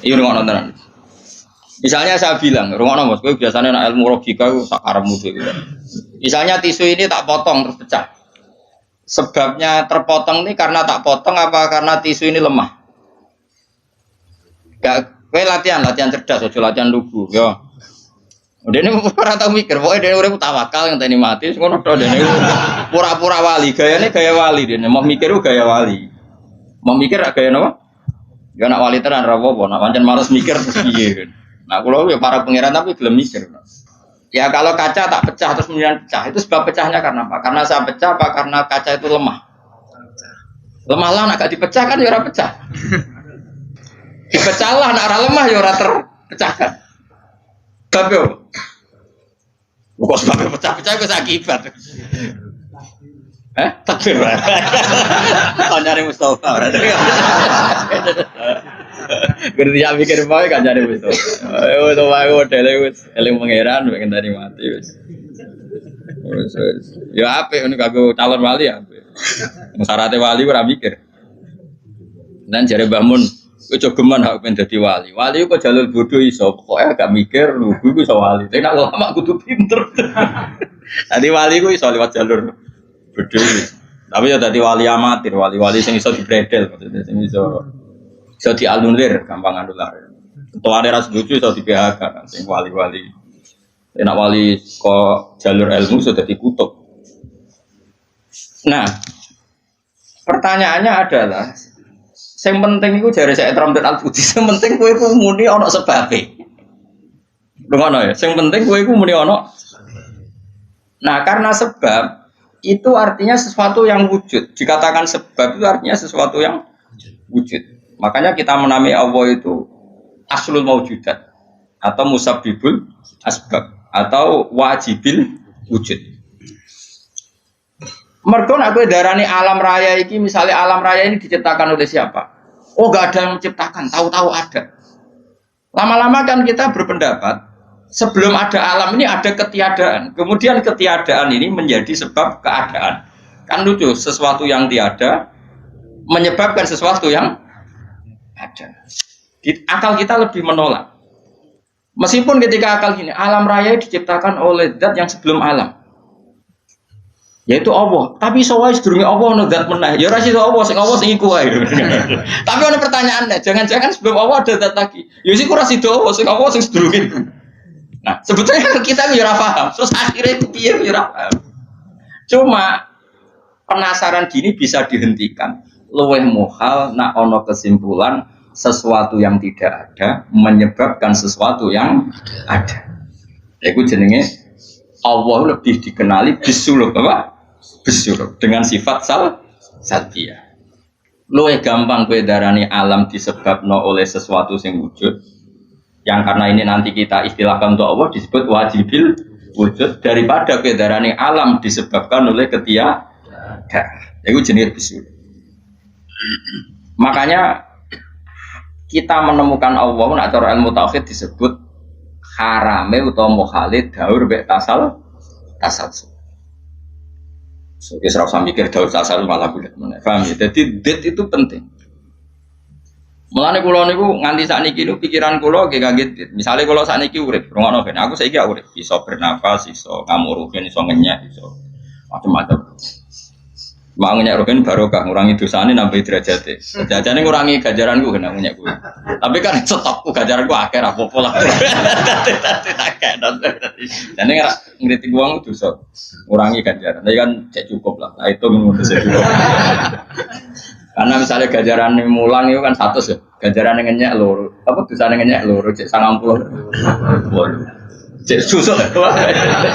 Iya ngono tenan. Misalnya saya bilang, rungokno Mas, kowe biasanya nak ilmu logika ku sak karepmu dhewe. Misalnya tisu ini tak potong terus pecah. Sebabnya terpotong ini karena tak potong apa karena tisu ini lemah? Gak, kowe latihan cerdas, ojo latihan lugu, yo. Dene ora tau mikir, pokoke dene urip tawakal ngenteni mati, ngono tok dene. Pura-pura wali, gayane gaya wali dene, mau mikir gaya wali. Mau mikir gaya napa? Ya nak wali tenan ra apa-apa, nak pancen males mikir terus piye. Nah, kalau ya para pangeran tapi belum mikir. Ya kalau kaca tak pecah terus kemudian pecah, itu sebab pecahnya karena apa? Karena saya pecah apa karena kaca itu lemah? Lemah lah, nak gak dipecah kan ya ora pecah. Dipecah lah, nak ora lemah ya ora terpecahkan. Tapi kok sebab pecah-pecah itu akibat. Takbir. Kancane Mustofa berarti. Kerja mikir bae kancane Mustofa. Ayo to wae modele wis eling pangeran pengen tadi mati wis. Ya apik ngono kanggo calon wali ya. Syaratnya wali ora mikir. Dan jare Mbah Mun, kowe jogeman hak pengen dadi wali. Wali kok jalur bodoh iso, pokoke gak mikir lugu iso wali. Tapi nek lama kudu pinter. Dadi wali ku iso liwat jalur bodoh. Tapi ya dadi wali amatir, wali-wali sing iso dibredel maksudnya sing iso dianulir, gampang anulir. Ketua daerah setuju iso di PHK sing wali-wali. Enak wali kok jalur ilmu sudah dikutuk. Nah, pertanyaannya adalah yang penting itu jare saya Trump dan Al-Budi, yang penting kowe iku muni ana sebabe. Ngono ya, yang penting kowe iku muni ana. Nah, karena sebab itu artinya sesuatu yang wujud. Dikatakan sebab itu artinya sesuatu yang wujud. Makanya kita menamai Allah itu aslul maujudat atau musabbibul asbab atau wajibil wujud. Mergo nek kowe darani alam raya iki, misalnya alam raya ini diciptakan oleh siapa? Oh, enggak ada yang menciptakan, tahu-tahu ada. Lama-lama kan kita berpendapat sebelum ada alam ini ada ketiadaan. Kemudian ketiadaan ini menjadi sebab keadaan. Kan lucu, sesuatu yang tiada menyebabkan sesuatu yang ada. Akal kita lebih menolak. Meskipun ketika akal gini, alam raya diciptakan oleh zat yang sebelum alam. Yaitu Allah. Tapi soalnya sedurunge Allah ono zat meneh. Ya ora sida Allah, sing Allah sing iku wae. Tapi ono pertanyaannya, jangan-jangan sebelum Allah ada zat lagi. Ya sik ora sida Allah, sing Allah sing sedurunge. Nah, sebetulnya kita ya ora paham. Terus akhirnya piye ya ora paham. Cuma penasaran gini bisa dihentikan. Luwih muhal nak ono kesimpulan sesuatu yang tidak ada menyebabkan sesuatu yang ada. Iku jenenge Allah lebih dikenali bisuluk apa? Bisuluk dengan sifat satya. Luwih gampang kowe darani alam disebabno oleh sesuatu yang wujud. Yang karena ini nanti kita istilahkan untuk Allah disebut wajibil wujud daripada kowe darani alam disebabkan oleh ketiadaan. Iku jenis bisuluk. Makanya kita menemukan Allah nak cara ilmu tauhid disebut harame utawa mukhalid daur mek tasal. So, dia serasa mikir daur tasal malah bulat meneh. Paham ya? Jadi det itu penting. Mulane kula niku nganti sakniki niku pikiran kula nggih kaget. Misale kula sakniki urip, rungokno ben aku saiki urip, iso bernafas, iso ngamuruhin, iso ngenyek, iso macam-macam. Mau ngenyek rogen barokah ngurangi dosane nambah derajate. Jajane ngurangi ganjaranku kena ngenyek kuwi. Tapi kan stokku ganjaranku akeh ra apa-apa lah. Jane ora ngritik wong dosa. Ngurangi ganjaran. Tapi kan cek cukup lah. Nah, itu menurut saya cukup. Karena misalnya ganjaran mulang itu kan 100 ya. Ganjaran ngenyek loro. Apa dosane ngenyek loro cek 90. Waduh. Cek susuk.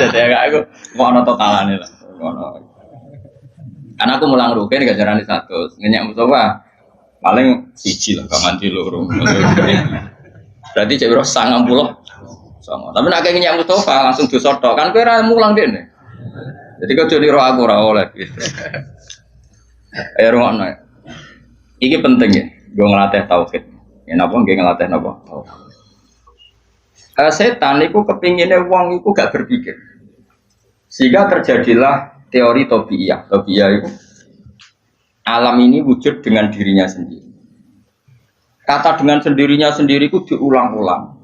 Jadi agak aku mau ono totalane lah. Ngono. Karena aku mulang rugen ganjaran 100, ngenyek Mustafa paling siji lah, gak mandi loro. Berarti cewek roh 90 sama. Tapi nak ngenyek Mustafa langsung disotok kan kira mulang dene. Jadi kau jadi roh aku ora oleh. Gitu. Ayo rungokno. Iki penting ya, gue ngelatih tauhid. Ya napa nggih ngelatih napa? Setan itu kepinginnya wong itu gak berpikir. Sehingga terjadilah teori Tobiyah. Tobiyah itu alam ini wujud dengan dirinya sendiri. Kata dengan sendirinya sendiri itu diulang-ulang.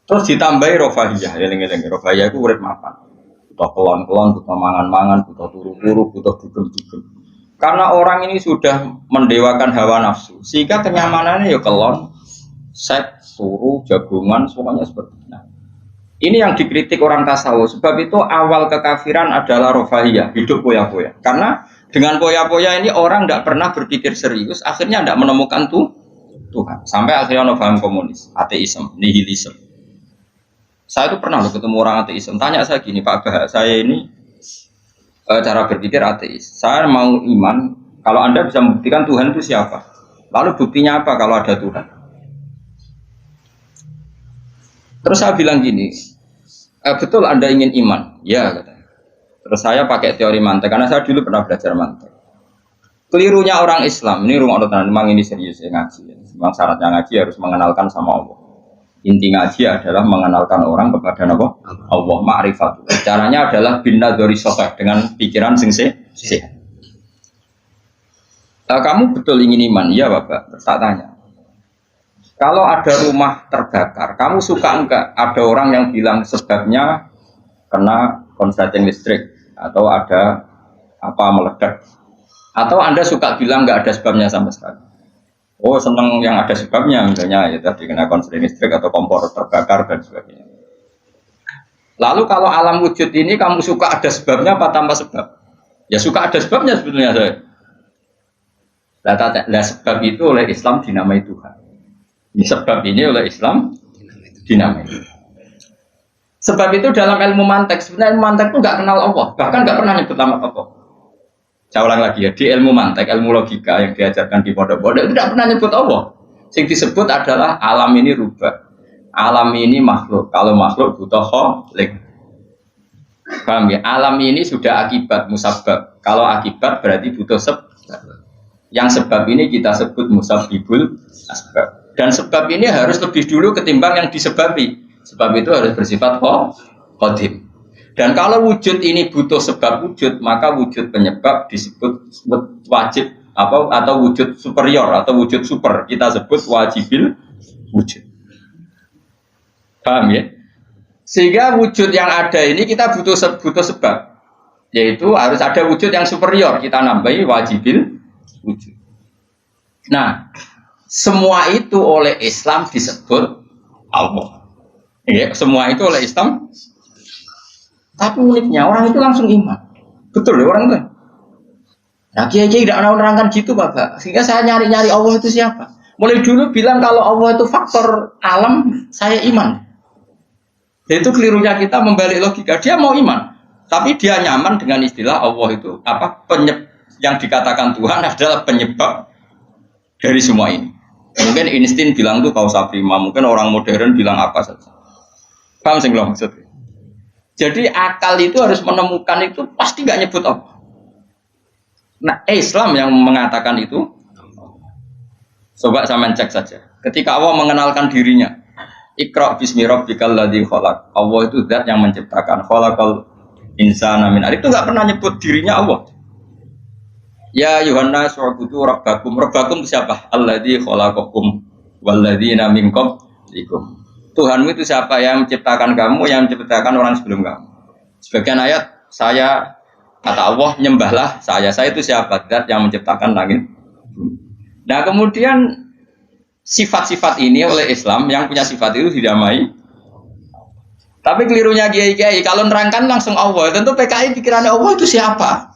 Terus ditambahi rofahiyah, eling-eling rofahiyah itu urip mapan. Butuh kelon-kelon, butuh mangan-mangan, butuh turu-turu, butuh dugem-dugem. Karena orang ini sudah mendewakan hawa nafsu, sehingga kenyamanannya ya kelon, seks, turu, jagungan, semuanya seperti itu. Nah, ini yang dikritik orang tasawuf. Sebab itu awal kekafiran adalah rofahiyah, hidup poya-poya. Karena dengan poya-poya ini orang tidak pernah berpikir serius, akhirnya tidak menemukan Tuhan. Sampai akhirnya ono paham komunis, ateisme, nihilisme. Saya itu pernah ketemu orang ateisme, tanya saya gini, Pak Bah, saya ini cara berpikir ateis. Saya mau iman, kalau Anda bisa membuktikan Tuhan itu siapa? Lalu buktinya apa kalau ada Tuhan? Terus saya bilang gini, betul Anda ingin iman? Ya, katanya. Terus saya pakai teori mantek, karena saya dulu pernah belajar mantek. Kelirunya orang Islam, ini rumah orang memang ini serius ya ngaji. Memang syaratnya ngaji harus mengenalkan sama Allah. Inti ngaji adalah mengenalkan orang kepada Allah, ma'rifat. Caranya adalah binna dari sofek dengan pikiran sing sehat. Kamu betul ingin iman? Iya Bapak. Tak tanya. Kalau ada rumah terbakar, kamu suka enggak ada orang yang bilang sebabnya kena konsleting listrik atau ada apa meledak? Atau Anda suka bilang enggak ada sebabnya sama sekali? Oh seneng yang ada sebabnya, misalnya ya tadi kena konsleting listrik atau kompor terbakar dan sebagainya. Lalu kalau alam wujud ini kamu suka ada sebabnya apa tanpa sebab? Ya suka ada sebabnya sebetulnya saya. Nah sebab itu oleh Islam dinamai Tuhan. Ini sebab ini oleh Islam dinamai. Sebab itu dalam ilmu mantek, sebenarnya ilmu mantek itu nggak kenal Allah, bahkan nggak pernah nyebut nama Allah. Saya ulang lagi ya, di ilmu mantek, ilmu logika yang diajarkan di pondok-pondok itu tidak pernah nyebut Allah. Yang disebut adalah alam ini rubah, alam ini makhluk. Kalau makhluk butuh kholik. Paham ya? Alam ini sudah akibat musabab. Kalau akibat berarti butuh sebab. Yang sebab ini kita sebut musabibul asbab. Dan sebab ini harus lebih dulu ketimbang yang disebabi. Sebab itu harus bersifat qadim. Dan kalau wujud ini butuh sebab wujud, maka wujud penyebab disebut wajib atau wujud superior atau wujud super. Kita sebut wajibil wujud. Paham ya? Sehingga wujud yang ada ini kita butuh sebab. Yaitu harus ada wujud yang superior. Kita nambahi wajibil wujud. Nah, semua itu oleh Islam disebut Allah. Ya, semua itu oleh Islam. Tapi uniknya orang itu langsung iman. Betul ya orang itu. Nah kiai-kiai tidak menerangkan gitu Bapak. Sehingga saya nyari-nyari Allah itu siapa. Mulai dulu bilang kalau Allah itu faktor alam, saya iman. Itu kelirunya kita membalik logika. Dia mau iman, tapi dia nyaman dengan istilah Allah itu apa yang dikatakan Tuhan adalah penyebab dari semua ini. Mungkin Einstein bilang itu kausa prima, mungkin orang modern bilang apa saja. Paham sih belum maksudnya? Jadi akal itu harus menemukan itu pasti nggak nyebut Allah. Nah Islam yang mengatakan itu, coba sama cek saja. Ketika Allah mengenalkan dirinya, Iqra bismi rabbikal ladzi khalaq. Allah itu zat yang menciptakan. Khalaqal insana min 'alaq. Itu nggak pernah nyebut dirinya Allah. Ya Yohanes wa'budu rabbakum. Rabbakum itu siapa? Alladzi khalaqakum walladzina min qablikum. Tuhanmu itu siapa yang menciptakan kamu, yang menciptakan orang sebelum kamu. Sebagian ayat, saya kata Allah, nyembahlah saya. Saya itu siapa? Zat yang menciptakan langit. Nah kemudian sifat-sifat ini oleh Islam, yang punya sifat itu didamai. Tapi kelirunya kiai-kiai, kalau nerangkan langsung Allah, tentu PKI pikirannya Allah itu siapa?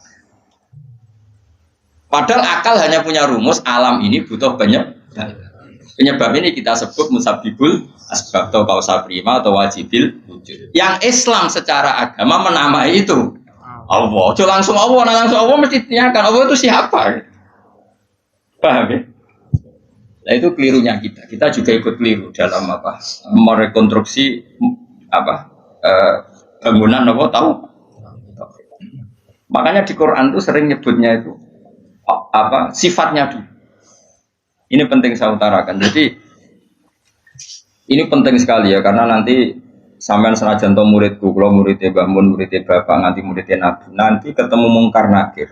Padahal akal hanya punya rumus, alam ini butuh penyebab. Penyebab ini kita sebut musabibul asbab atau kausa prima atau wajibil wujud. Yang Islam secara agama menamai itu Allah. Jadi langsung Allah mesti tanyakan Allah itu siapa? Paham ya? Nah itu kelirunya kita. Kita juga ikut keliru dalam apa? Merekonstruksi apa? Bangunan apa tahu? Makanya di Quran itu sering nyebutnya itu apa? Sifatnya dulu. Ini penting saya utarakan. Jadi ini penting sekali ya karena nanti sampean senajan to muridku, kalau muridnya Mbah Mun, muridnya Bapak, nanti muridnya Nabi, nanti ketemu mungkar nakir.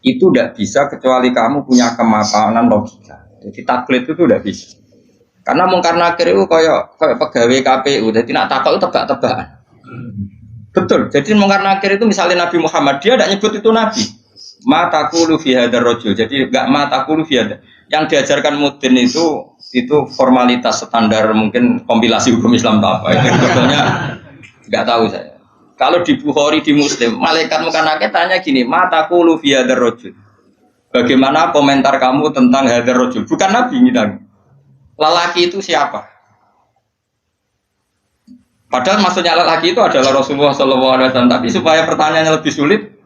Itu tidak bisa kecuali kamu punya kemapanan logika. Jadi taklid itu udah bisa. Karena mungkar nakir itu kayak pegawai KPU, jadi nak takut itu tebak-tebakan. Betul. Jadi mungkar nakir itu misalnya Nabi Muhammad, dia tidak nyebut itu Nabi. Ma taqulu fi hadzal rajul. Jadi enggak ma taqulu fi hadzal. Yang diajarkan Mudin itu formalitas standar mungkin kompilasi hukum Islam atau apa. Itu sebetulnya enggak tahu saya. Kalau di Bukhari di Muslim, malaikat mungkar nakir tanya gini, ma taqulu fi hadzal rajul. Bagaimana komentar kamu tentang hadzal rajul? Bukan Nabi ngidang. Lelaki itu siapa? Padahal maksudnya lelaki itu adalah Rasulullah SAW. Tapi supaya pertanyaannya lebih sulit,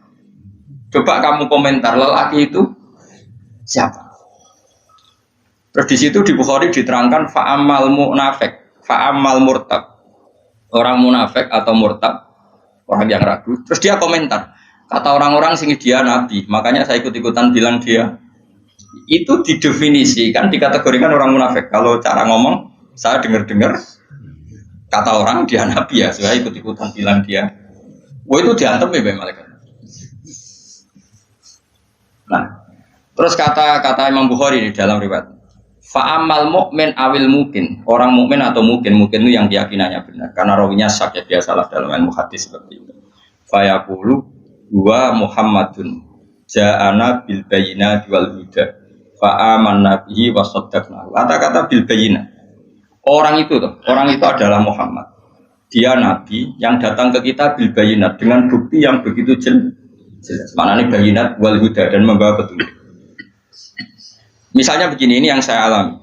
coba kamu komentar lelaki itu siapa? Terus di situ di Bukhari diterangkan fa'amal munafik, fa'amal murtab, orang munafik atau murtab, orang yang ragu. Terus dia komentar, kata orang-orang sini dia nabi, makanya saya ikut-ikutan bilang dia. Itu didefinisikan, dikategorikan orang munafik. Kalau cara ngomong, saya dengar-dengar kata orang dia nabi ya, saya ikut-ikutan bilang dia. Wah itu diantem ya malaikat. Nah, terus kata Imam Bukhari di dalam riwayat, fa'amal mu'min awil mungkin, orang mukmin atau mungkin itu yang keyakinannya benar. Karena rawinya syak ya, dia salah dalam ilmu hadis seperti itu. Fayaqulu wa Muhammadun ja'ana bil bayyinati wal huda. Fa'aman nabihi wa saddaqnahu. Kata-kata bil bayyinah. Orang itu adalah Muhammad. Dia nabi yang datang ke kita bil bayyinat dengan bukti yang begitu jelas. Maknanya bayyinat wal huda dan membawa petunjuk. Misalnya begini, ini yang saya alami.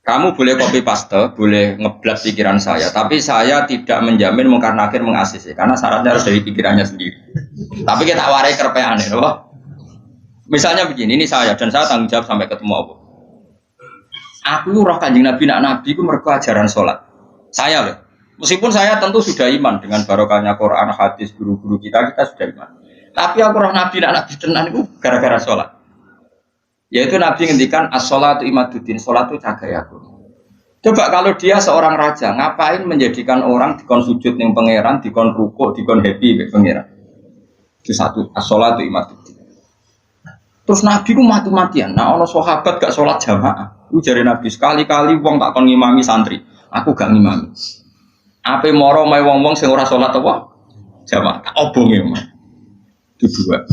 Kamu boleh copy paste, boleh ngeblat pikiran saya, tapi saya tidak menjamin mungkar nakir mengasisi karena syaratnya harus dari pikirannya sendiri. Tapi kita warai kerpeane, loh. Misalnya begini, ini saya dan saya tanggung jawab sampai ketemu Allah. Aku roh Kanjeng Nabi, nak Nabi itu mergo ajaran sholat. Saya loh, meskipun saya tentu sudah iman dengan barokahnya Quran, hadis, guru-guru kita sudah iman. Tapi aku roh Nabi, nak Nabi tenan itu gara-gara sholat. Yaitu Nabi ngendikan as-sholatu imaduddin, sholat itu cagai aku. Coba kalau dia seorang raja, ngapain menjadikan orang dikon sujud ning pangeran, dikon rukuk, dikon happy mek pangeran. Itu satu, as-sholatu imaduddin. Terus Nabi ku mati-matian. Nah, ono sahabat gak sholat jamaah. Ku jare Nabi sekali-kali wong tak kon ngimami santri. Aku gak ngimami. Ape moro mae wong-wong sing ora sholat apa? Jamaah. Tak obonge mah. Itu dua.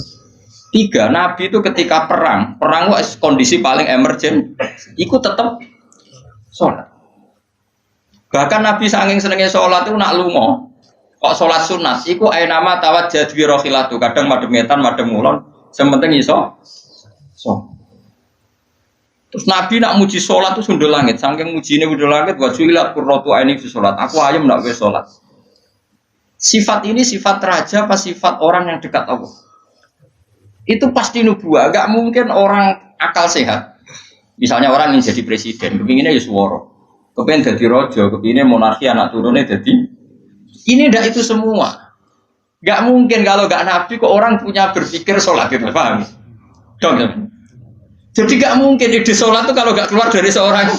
Tiga, Nabi itu ketika perang itu kondisi paling emergen. Iku tetap sholat. Bahkan Nabi saking senenge sholat itu nak lunga. Kok sholat sunat? Iku nama tawajjad bi rohilatu. Kadang madhep ngetan, madhep ngulon. Sementing iso. So. Terus Nabi nak muji sholat itu sundul langit. Saking mujine sundul langit, wajulat qurratu aini fi sholat. Aku ayam nak wis sholat. Sifat ini sifat raja apa sifat orang yang dekat Allah? Itu pasti nubuah. Gak mungkin orang akal sehat. Misalnya orang yang jadi presiden, kepinginnya ya suworo. Kepingin jadi rojo, kepinginnya monarki anak turunnya jadi. Ini ndak itu semua. Gak mungkin kalau gak Nabi kok orang punya berpikir sholat gitu, paham? Dong. Jadi gak mungkin ide sholat itu kalau gak keluar dari seorang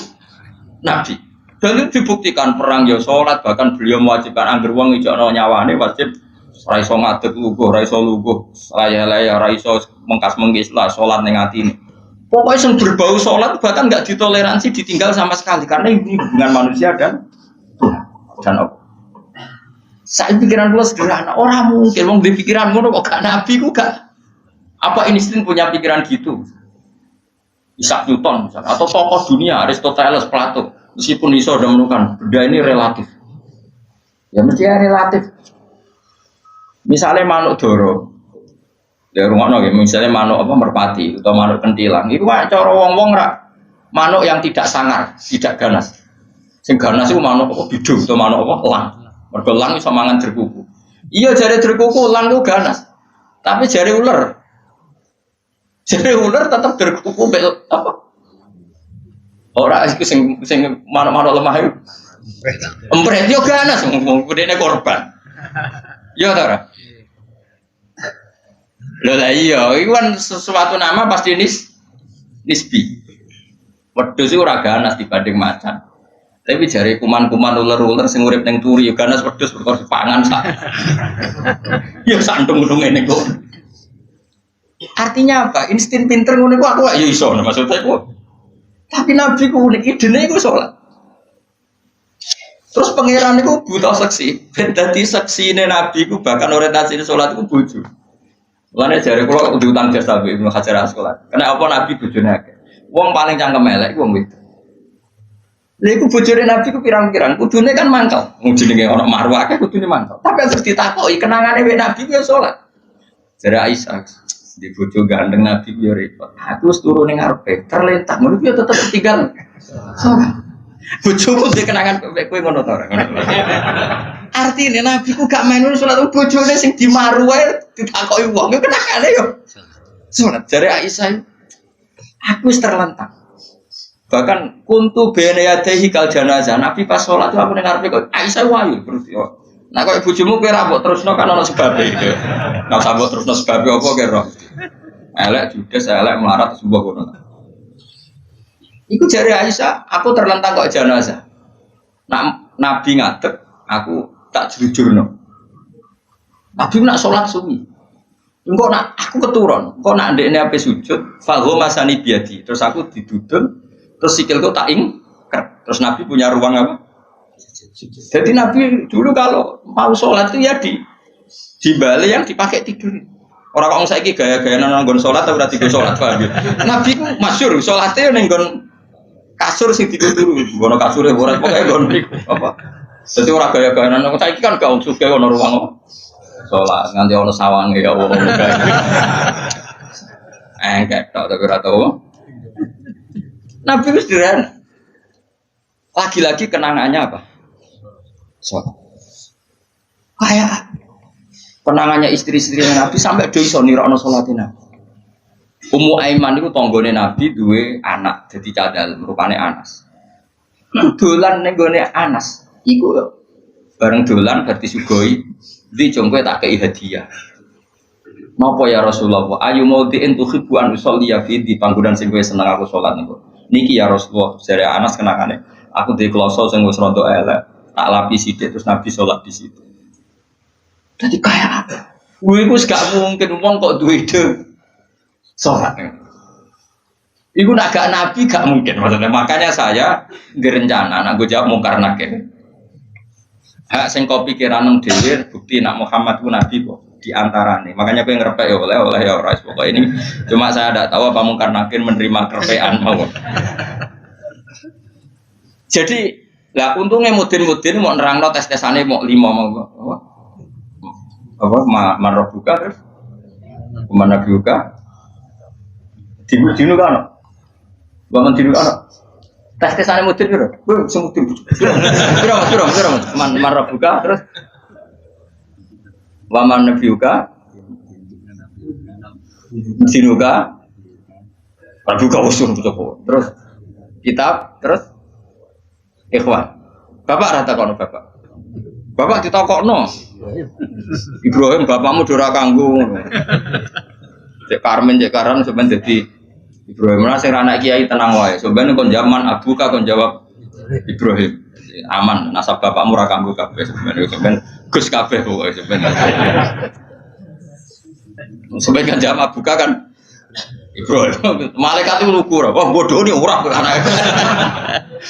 Nabi. Dan itu dibuktikan perang ya sholat, bahkan beliau mewajibkan angger wong ijono nyawane wajib raiso ngadeg luguh, raiso luguh, laya-laya, raiso mengkas-mengkis lah sholat ning atine. Pokoknya yang berbau sholat bahkan gak ditoleransi ditinggal sama sekali karena ini hubungan manusia dan Allah. Saya pikiran gue sederhana, orang mungkin mau beli pikiran gue kok gak Nabi gue gak. Apa Einstein punya pikiran gitu? Isaac Newton misalnya, atau tokoh dunia Aristoteles, Plato, meskipun iso udah menemukan benda ini relatif. Ya mestinya relatif. Misalnya manuk doro, ya rumah no, misalnya manuk apa merpati atau manuk kentilang, itu cara wong-wong rak manuk yang tidak sangar, tidak ganas. Sing ganas itu manuk apa bidung atau manuk apa lang. Mergo lang iso mangan derkuku. Iya jare derkuku lang itu ganas. Tapi jare ular. Jare ular tetap derkuku apa? Ora iku sing manuk-manuk lemah itu. Empret yo ganas wong gedene korban. Yo ta ora? Lho lah iya, iku kan sesuatu nama pasti nisbi. Wedhus iku ora ganas dibanding macan. Tapi jari kuman-kuman ular-ular sing urip ning turi ya ganas wedhus perkara pangan sak. Ya santung-untung ngene kok. Artinya apa? Insting pinter ngono iku aku ya iso maksudnya iku. Tapi Nabi ku unik, idene iku sholat. Terus pangeran itu buta seksi, dadi seksine Nabi ku bahkan orientasi sholat ku bojo. Mulane jare kula diutang jasa Ibnu Hajar Asqalani. Karena apa Nabi bojone akeh. Wong paling cangkem elek wong wedok. Lha iku bojone Nabi ku pirang-pirang, kudune kan mangkel. Wong jenenge ana marwah akeh kudune mangkel. Tapi terus ditakoki kenangane wek Nabi ku ya salat. Jare Aisyah, di bojo gandeng Nabi ku ya repot. Aku wis turu ning ngarepe, terlentak ngono ku ya tetep tinggal salat. Bojomu dhe kenangan kowe ngono to ora. Artine Nabi ku gak main salat bojone sing dimaru wae ditakoki wong yo kenangane yo. Salat jare Aisyah aku wis terlentak. Bahkan kuntu bene yadehi kal janazah. Nabi pas salat aku ning ngarepe kok Aisyah wayu terus yo. Nah kok bojomu kowe ra mbok terusno kan ana sebabe. Nah sambok terusno sebabe apa kira? Elek judes elek melarat sebuah ngono. Iku jari Aisyah, aku terlentang kok jenazah. Nak Nabi ngadeg, aku tak jujurno. Nabi nak sholat sunyi. Engko nak aku keturun, kok nak ndekne ape sujud, fahu masani biadi. Terus aku didudun, terus sikilku tak ingker. Terus Nabi punya ruang apa? Jadi Nabi dulu kalau mau sholat itu ya di bali yang dipakai tidur. Orang saiki gaya-gaya nanggon sholat tapi ora tidur sholat paham ya. Nabi ku masyhur sholatnya ning nggon kasur sing dituturu, ngono kasure ora pokoke ngono iku apa. Dadi ora gaya-gaya nang saiki kan gak usuk ono ruang salat nganti ono sawange ya wong kae. Ketok tapi ora tau. Nabi wis diren. Lagi-lagi kenangannya apa? Salat. Kayak kenangannya istri-istri Nabi sampai do iso nirakno salate Nabi. Ummu Aiman itu tanggane Nabi duwe anak dadi cadal rupane Anas. Dolan ning gone Anas iku bareng dolan berarti sugoi di jongkoe tak kei hadiah. Napa ya Rasulullah? Ayu mautiin tuhibbu an usolliya fi di panggonan sing kowe seneng aku salat niku. Niki ya Rasulullah, jare Anas kenakane. Aku duwe kloso sing wis rada elek, tak lapis sithik terus Nabi salat di situ. Dadi kaya apa? Kuwi wis gak mungkin wong kok duwe ide sholat. Iku nak gak Nabi gak mungkin maksudnya. Makanya saya direncana nak gue jawab mungkar nakir. Hak sing kau pikiran nang dhewe bukti nak Muhammad ku Nabi kok di antarane. Makanya gue ngerepek ya oleh ya ora pokok ini cuma saya tidak tahu apa mungkar nakir menerima kerepekan mau. Jadi lah untungnya mudin-mudin mau nerangno tes-tesane mau 5 mau apa marbuka terus mana buka dinu kan, bangun dinu kan, tes tesane mudir kira, semudir, kira, marah buka terus, waman nabiuka, dinu kan, buka usul terus kitab terus, ikhwan, bapak rata kono bapak ditakokno, Ibrahim bapakmu dora kanggo, cek Karmen cek Karan sebenarnya jadi Ibrahim lah sing anak kiai tenang wae. Sebenarnya kon zaman abuka kon jawab Ibrahim. Aman nasab bapakmu ra kanggo kabeh sebenarnya Gus kabeh pokoke sebenarnya. Sebenarnya jam abuka kan Ibrahim. Malaikat itu lugu ora. Wah bodoh ni ora anak.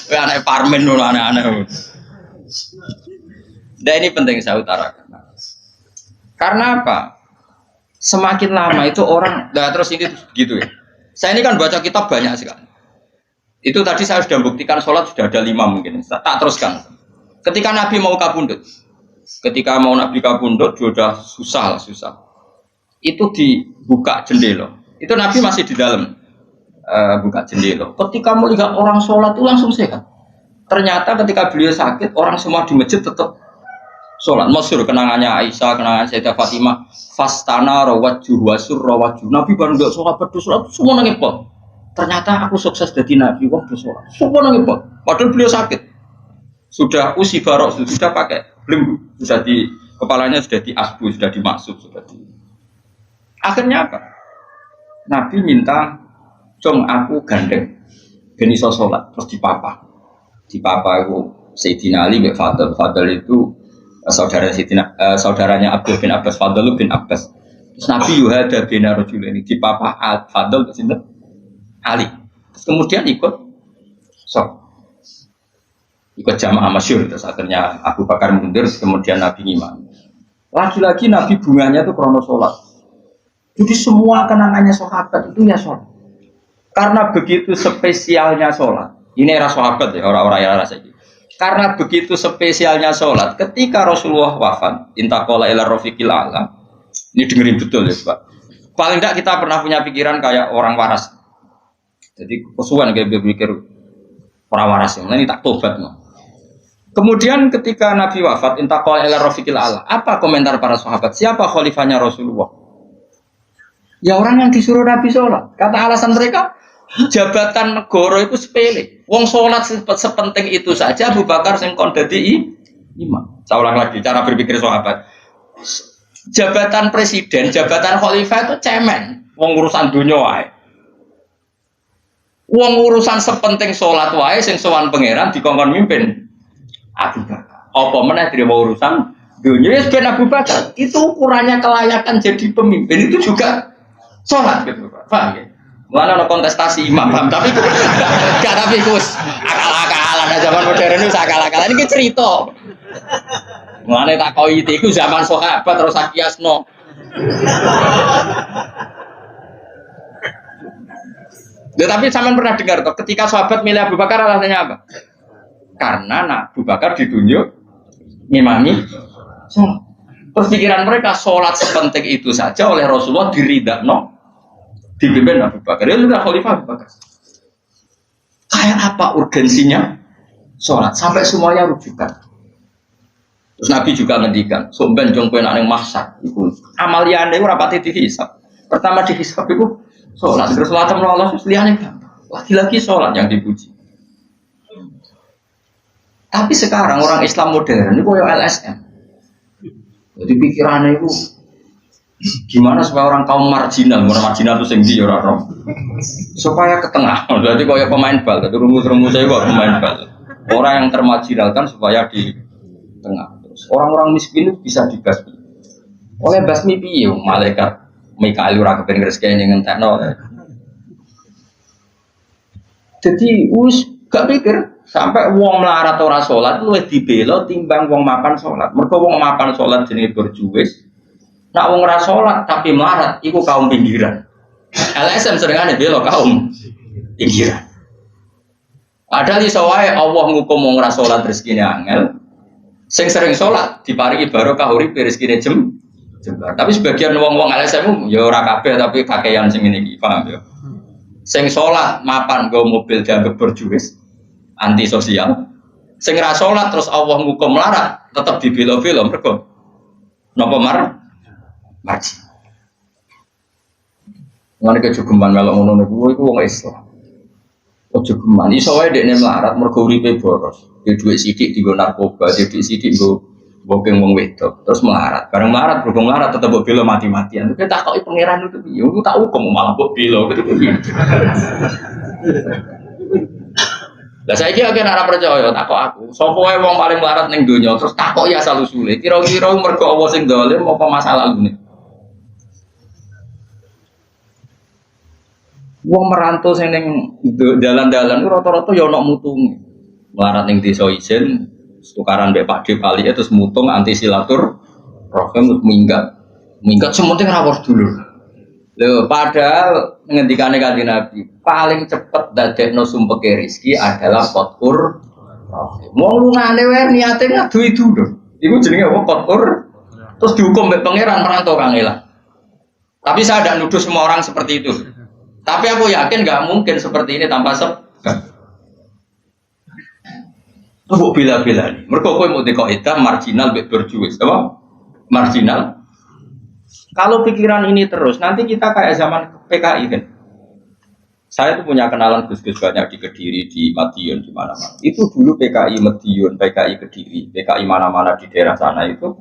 Kowe anak Parmen lho anak-anak. Dan ini penting saya utarakan. Karena apa? Semakin lama itu orang, nah terus ini gitu ya. Saya ini kan baca kitab banyak sekali. Itu tadi saya sudah buktikan sholat sudah ada 5 mungkin. Tak teruskan. Ketika Nabi mau kabundut, sudah susah. Itu dibuka jendela. Itu Nabi masih di dalam buka jendela. Ketika melihat orang sholat itu langsung sehat. Ternyata ketika beliau sakit, orang semua di masjid tetap sholat. Masyhur kenangannya Aisyah, kenangan Sayyidah Fatimah. Fastana rawaju wasur rawaju. Nabi baru nggak sholat berdoa semua nangipot. Ternyata aku sukses jadi nabi wong berdoa semua nangipot. Padahal beliau sakit. Sudah usi barok sudah pakai belenggu, sudah di kepalanya sudah diasbu, sudah dimaksud, sudah di. Akhirnya apa? Nabi minta, "Cung aku gandeng, ben iso sholat." Terus dipapa itu Sayyidina Ali bin Fadl itu saudaranya Abdul bin Abbas, Fadl bin Abbas. Terus Nabi yuhada bin Rajul ini di papa Fadl ke sini Ali. Terus kemudian ikut sok ikut jamaah masyhur, terus akhirnya Abu Bakar mundur, kemudian Nabi ngimami. Lagi-lagi Nabi bunganya itu krono sholat. Jadi semua kenangannya sahabat itu ya sholat. Karena begitu spesialnya sholat. Ini era sahabat ya, orang-orang era ini. Karena begitu spesialnya sholat, ketika Rasulullah wafat, intaqala ila rafiqil a'la. Ini dengerin betul ya Pak. Paling tidak kita pernah punya pikiran kayak orang waras. Jadi kesuwen kayak berpikir orang waras ini tak tobat no. Kemudian ketika Nabi wafat, intaqala ila rafiqil a'la. Apa komentar para sahabat? Siapa khalifahnya Rasulullah? Ya orang yang disuruh Nabi sholat. Kata alasan mereka, jabatan negara itu sepele. Wong sholat sepenting itu saja. Abu Bakar sing kon dadi imam. Saya ulang lagi cara berpikir sahabat. Jabatan presiden, jabatan khalifah itu cemen. Wong urusan dunia wae. Wong urusan sepenting sholat wae sing sowan pangeran dikongkon mimpin Abu Bakar. Apa meneh terima urusan dunia ya ben Abu Bakar. Itu ukurannya kelayakan jadi pemimpin itu juga sholat gitu Pak. Paham ya? Mana ada kontestasi imam, paham? Tapi gak tapi kus akal-akalan zaman modern itu akal-akalan ini cerita. Mana tak kau itu zaman sahabat terus akiasno. Tapi zaman pernah dengar toh, ketika sahabat milih Abu Bakar alasannya apa? Karena Abu Bakar ditunjuk ngimami sholat. Terus pikiran mereka sholat sepenting itu saja oleh Rasulullah diridakno dipimpin Abu Bakar. Dia sudah khalifah Abu Bakar. Kayak apa urgensinya sholat sampai semuanya rujukan. Terus Nabi juga ngendikan, somben jongkoen aneng mahsyar. Iku amaliyane ora pati dihisab. Pertama dihisab itu sholat. Terus sholat Allah liyane lagi-lagi sholat yang dipuji. Tapi sekarang orang Islam modern itu koyo LSM. Jadi pikirannya itu gimana supaya orang kaum marginal itu sendiri orang supaya ke tengah. Jadi kayak pemain bal, itu rumus-rumusnya kok pemain bal. Orang yang termarginalkan supaya di tengah. Terus orang-orang miskin itu bisa dibasmi. Oleh basmi piye malaikat Mikail ora kepen rezekine ngentekno. Jadi gak pikir sampai wong melarat ora salat luwih dibela timbang wong mapan salat. Mergo wong mapan salat jenenge berjuwis. Nak wong ora salat tapi melarat iku kaum pinggiran. LSM seringane bela kaum pinggiran. Padahal iso wae Allah ngukum wong ora salat rezekine angel. Sing sering salat diparingi barokah urip rezekine jembar. Tapi sebagian wong-wong LSM ya ora kabeh tapi kakean sing ngene iki, paham ya. Sing salat mapan nggo mobil dianggap berjuwis. Antisosial, sing ra salat terus Allah ngukum melarat, tetap dibela-bela mergo napa marji. Ngene kejogeman melok ngono niku iku wong Islam. Kejogeman iso wae dekne melarat mergo uripe boros. Di dhuwit sithik dienggo narkoba, di dhuwit sithik nggo bokeng wong wedok, terus melarat. Bareng melarat berhubung melarat tetep mbok bela mati-matian. Kowe tak koki pangeran itu piye? Aku tak hukum malah mbok bela gitu. Lah saiki akeh ora percaya takok aku. Sapa wae wong paling melarat ning donya terus takok ya asal usule. Kira-kira mergo apa sing dolim apa masalah lalune. Wong merantau sing ning dalan-dalan rata-rata ya ana mutunge. Melarat ning desa isin tukaran mbek Pak Dep ali terus mutung anti silatur rohem minggat. Minggat sementing rawuh dulu. Lho, padahal ngendikane Kanjeng Nabi, paling cepet dadekno sumpeke rezeki adalah qotkur. Wong lungane wae niate ngadu itu lho. Iku jenenge apa qotkur? Terus dihukum mbek pangeran merantau kangelan. Tapi saya tidak nuduh semua orang seperti itu. Tapi aku yakin nggak mungkin seperti ini tanpa sebab. Tuh bila-bila nih. Mergo kowe mau dikoidah marginal mbek berjuwis, apa? Marginal. Kalau pikiran ini terus, nanti kita kayak zaman PKI kan. Saya tuh punya kenalan gus-gus banyak di Kediri, di Madiun, di mana-mana. Itu dulu PKI Madiun, PKI Kediri, PKI mana-mana di daerah sana itu.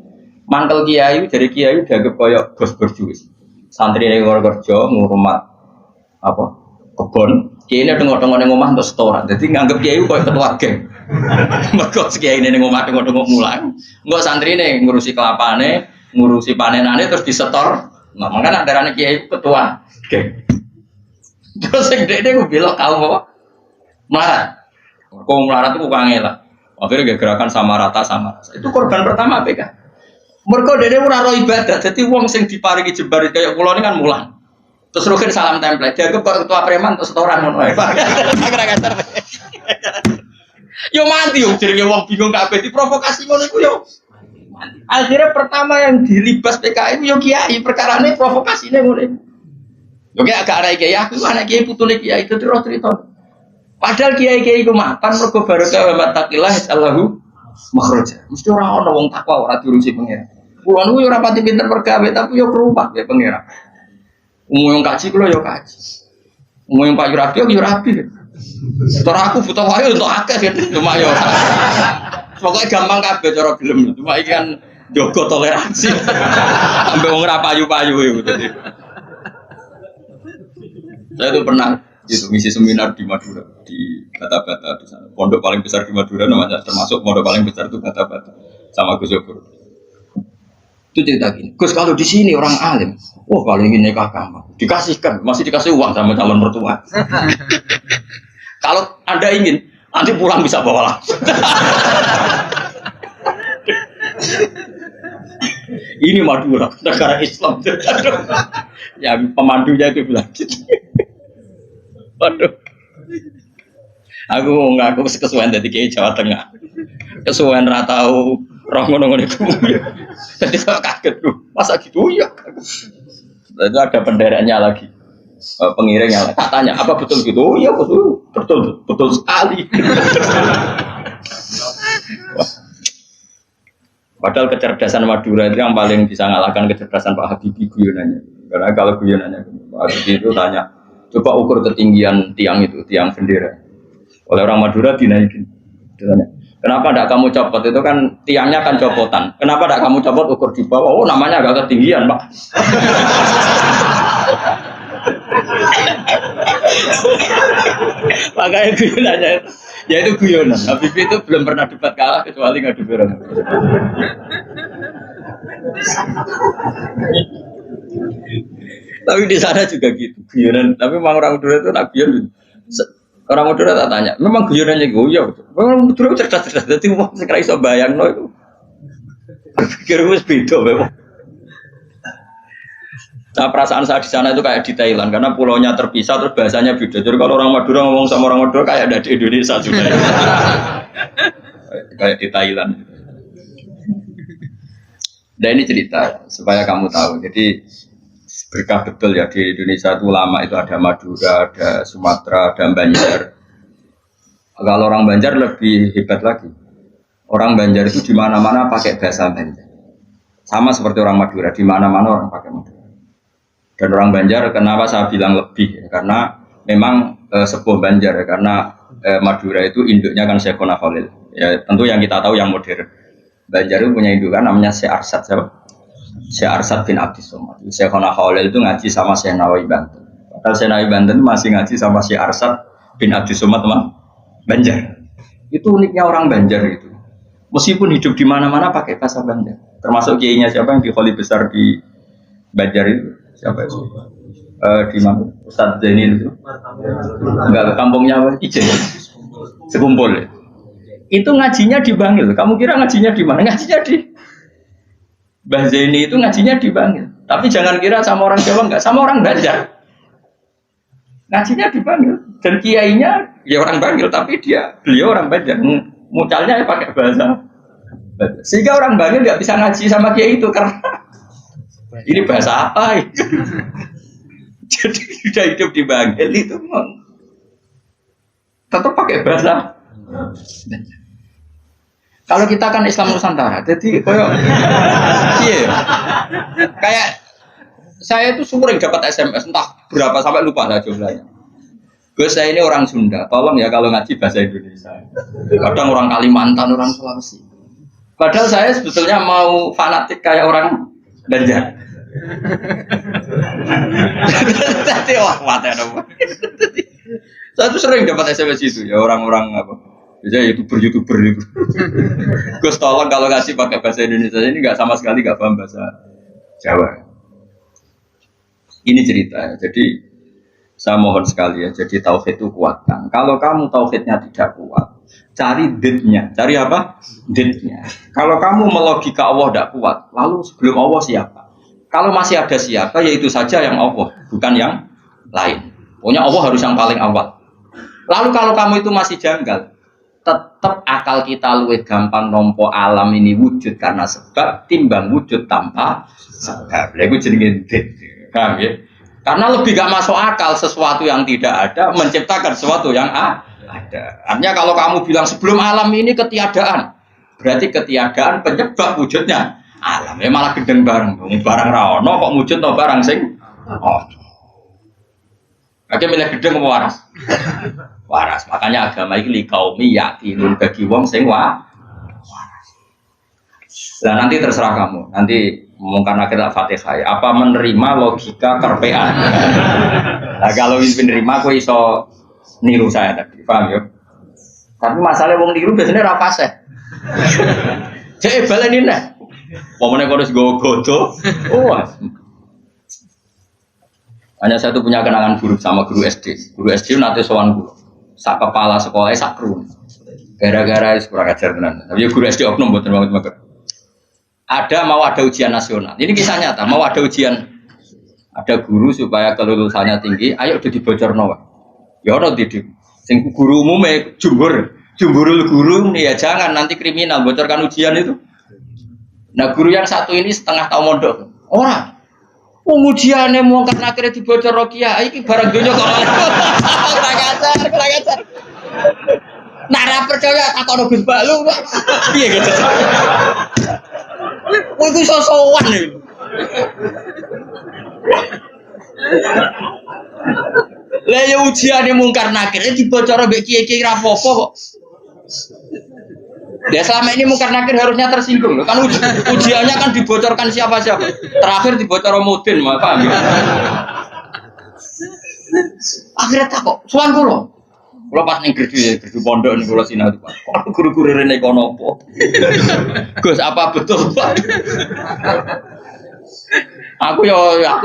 Mantel kiai, dari kiai dianggap kayak bos berjuis. Santri yang kerja, ngurmat apa kebon. Kiai ini tengok-tengok yang ngomah untuk setoran. Jadi nganggap kiai kayak ketua geng. Mereka kiai ini ngomah tengok-tengok mulang. Enggak santri ini ngurusi kelapane, ngurusi panenane terus disetor. Nah, makanya darahnya kiai ketua geng. Terus yang gede gue bilang kamu apa? Marah. Kau melarat itu bukan lah. Akhirnya gerakan sama rata sama rasa. Itu korban pertama PK. Mereka dari ora roh ibadah. Jadi wong sing diparingi jebar kayak pulau ini kan mulang. Terus rukin salam template. Dia kok ketua preman terus setoran ngono ae. Yo mati yo jenenge wong bingung kabeh diprovokasi ngono iku yo. Akhirnya pertama yang dilibas PKI yo kiai, perkarane provokasine ngono. Yo kayak agak arek kiai aku anak kiai putune kiai itu terus cerita. Padahal kiai-kiai iku mapan mergo barokah wa taqillah Allahu makhraja. Mesti ora ana wong takwa ora diurusi pengira. Kulo niku yo ora pati pinter pergawe tapi yo kerumah ya pengira. Umum yang kaji kulo yo kaji. Umum yang Pak Yurabi yo rabi. Cara aku butuh wae untuk akeh cuma yo. Pokoke gampang kabeh cara gelem. Cuma iki kan jogo toleransi. Sampai wong ora payu-payu iku dadi. Saya itu pernah ngisi seminar di Madura di Bata-Bata di sana. Pondok paling besar di Madura namanya termasuk pondok paling besar itu Bata-Bata sama Gus Yogyakarta. Itu cerita gini, Gus kalau di sini orang alim, kalau ingin nikah gampang, dikasihkan, masih dikasih uang sama calon mertua. Kalau Anda ingin, nanti pulang bisa bawa langsung. Ini Madura, negara Islam. Ya pemandunya itu bilang gitu. Waduh. Aku ngaku kesuwen dari kiai Jawa Tengah. Kesuwen ra tau roh ngono-ngono iku. Jadi saya kaget tuh. Masa gitu ya? Itu ada benderanya lagi. Pengiringnya katanya apa betul gitu? Oh iya betul sekali. Padahal kecerdasan Madura itu yang paling bisa mengalahkan kecerdasan Pak Habibie guyonannya. Karena kalau guyonannya Pak Habibie itu tanya, coba ukur ketinggian tiang itu, tiang bendera. Oleh orang Madura dinaikin. Ditanya, kenapa tidak kamu copot? Itu kan tiangnya kan copotan. Kenapa tidak kamu copot ukur di bawah? Oh namanya agak ketinggian Pak. Makanya guyonannya itu, ya itu guyonan. Habibie itu belum pernah debat kalah kecuali ngadu orang. Tapi di sana juga gitu guyonan. Tapi memang orang Madura itu nak guyon. Orang Madura tak tanya, memang guyonannya goyo. Memang Madura cerdas-cerdas. Jadi mau sekarang iso bayangno itu. Berpikir wis beda memang. Nah, perasaan saya di sana itu kayak di Thailand karena pulaunya terpisah terus bahasanya beda. Jadi kalau orang Madura ngomong sama orang Madura kayak ada di Indonesia juga. Kayak di Thailand. Dan ini cerita supaya kamu tahu. Jadi berkah betul ya di Indonesia itu lama itu ada Madura, ada Sumatera, ada Banjar. Kalau orang Banjar lebih hebat lagi. Orang Banjar itu di mana-mana pakai bahasa Banjar. Sama seperti orang Madura, di mana-mana orang pakai Madura. Dan orang Banjar kenapa saya bilang lebih? Karena memang sebuah Banjar ya, karena Madura itu induknya kan Syekhona Khalil. Ya tentu yang kita tahu yang modern. Banjar itu punya indukan namanya Syekh Arsad siapa? Syekh Arsad bin Abdis Somad. Syekhona Khalil itu ngaji sama Syekh Nawawi Banten. Padahal Syekh Nawawi Banten masih ngaji sama Syekh Arsad bin Abdis Somad Banjar. Itu uniknya orang Banjar itu. Meskipun hidup di mana-mana pakai bahasa Banjar. Termasuk kiainya siapa yang di Kholi besar di Banjar itu? Siapa itu? Di mana? Ustadz Zainil itu? Enggak, kampungnya apa? Ijen. Sekumpul ya. Itu ngajinya di Bangil. Kamu kira ngajinya di mana? Ngajinya di Mbah Zaini itu ngajinya di Bangil. Tapi jangan kira sama orang Jawa, enggak, sama orang Banjar. Ngajinya di Bangil. Dan kiainya ya orang Bangil, tapi beliau orang Banjar. Mucalnya ya pakai bahasa Banjar. Sehingga orang Bangil enggak bisa ngaji sama kiai itu karena ini bahasa apa itu? Jadi sudah hidup di Bangil itu tetap pakai bahasa. Kalau kita kan Islam Nusantara, jadi kayak saya itu sering dapat SMS entah berapa sampai lupa lah jumlahnya. Gus saya ini orang Sunda, tolong ya kalau ngaji bahasa Indonesia. Kadang orang Kalimantan, orang Sulawesi. Padahal saya sebetulnya mau fanatik kayak orang Banjar. Jadi wah mati ada. Saya tuh sering dapat SMS itu ya orang-orang apa? Biasanya YouTuber itu. Gus tolong kalau ngasih pakai bahasa Indonesia ini nggak sama sekali nggak paham bahasa Jawa. Ini cerita. Jadi Saya mohon sekali ya, jadi tauhid itu kuatkan. Kalau kamu tauhidnya tidak kuat, cari ditnya. Cari apa? Ditnya. Kalau kamu melogika Allah tidak kuat, lalu sebelum Allah siapa? Kalau masih ada siapa, ya itu saja yang Allah, bukan yang lain. Pokoknya Allah harus yang paling awal. Lalu kalau kamu itu masih janggal, tetap akal kita lebih gampang nompo alam ini wujud karena sebab timbang wujud tanpa sebab. Lalu jenenge dit. Paham ya? Karena lebih gak masuk akal sesuatu yang tidak ada menciptakan sesuatu yang ada. Artinya kalau kamu bilang sebelum alam ini ketiadaan, berarti ketiadaan penyebab wujudnya alam. Ya malah gedeng bareng. Barang ra ono kok wujud to barang sing ono. Oke, milih gedeng apa waras? Waras. Makanya agama ini likaumi yakinun bagi wong sing waras. Nah nanti terserah kamu. Nanti mungkin kita Fatihah. Apa menerima logika kerpean? Nah kalau menerima, aku iso niru saya tadi. Paham ya? Tapi masalah wong niru biasanya rapase. Jadi balenin nih. Momennya kau harus godo. Oh. Hanya saya tuh punya kenangan buruk sama guru SD. Guru SD nanti sowan guru. Sak kepala sekolahnya sak kru. Gara-gara kurang ajar tenan. Tapi guru SD oknum mboten banget. Mau ada ujian nasional. Ini kisah nyata. Mau ada ujian. Ada guru supaya kelulusannya tinggi. Ayo udah dibocorno. Ya ono didik. Sing guru umumnya jumburul guru nih ya jangan nanti kriminal bocorkan ujian itu. Nah guru yang satu ini setengah tahun mondok. Orang. Ujiannya mau karena akhirnya dibocor Rokia, ini barang dunia kok kurang ajar. Nara percaya tak kono Gus Balu, iya gitu. Itu sosokan nih. Lah ya ujiannya mungkar nakir, dibocor mbek kiai-kiai rapopo kok. Ya selama ini mungkar nakir harusnya tersinggung loh. Kan ujiannya kan dibocorkan siapa-siapa. Terakhir dibocor Mudin, paham ya? Akhirnya tak kok, sowan kula. Kula pas ning gerdu pondok ning kula sinau Pak. Kok guru-guru rene kono apa? Gus, apa betul, Pak? Aku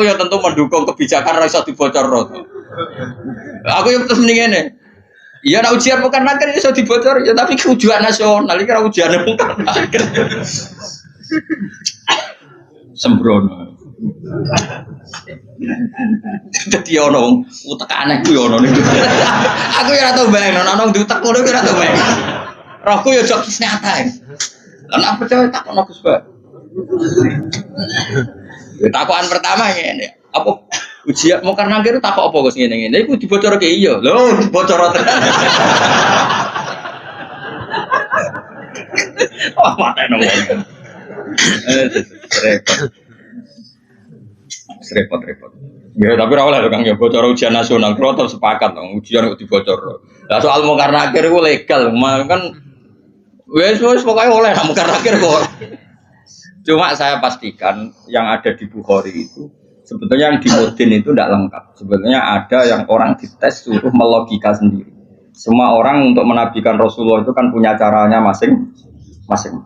ya tentu mendukung kebijakan ra iso dibocorno. Aku ya terus mending ngene. Iya, nak ujian bukan nakir itu sudah dibocor, ya tapi ujian nasional, ini kan ujian bukan nakir. Sembrono. Jadi ono utek aneh ku ono nih. Aku ya tahu bayang, ono diutek ngono kira tahu bayang. Rohku ya jok nyata. Lah percaya tak ono Gus Ba. Takokan pertama ngene. Apa ujian mau karena kira takok apa Gus ngene-ngene iku dibocorke iya. Lho, dibocor tenan. Oh, mateno. Repot. Ya tapi ora oleh Kang ya bocor ujian nasional kro tetep sepakat dong ujian kok dibocor. Lah soal mau karena akhir ku legal, kan wis pokoke oleh mau karena akhir kok. Cuma saya pastikan yang ada di Bukhari itu sebetulnya yang di Mudin itu tidak lengkap. Sebetulnya ada yang orang dites suruh melogika sendiri. Semua orang untuk menabikan Rasulullah itu kan punya caranya masing-masing.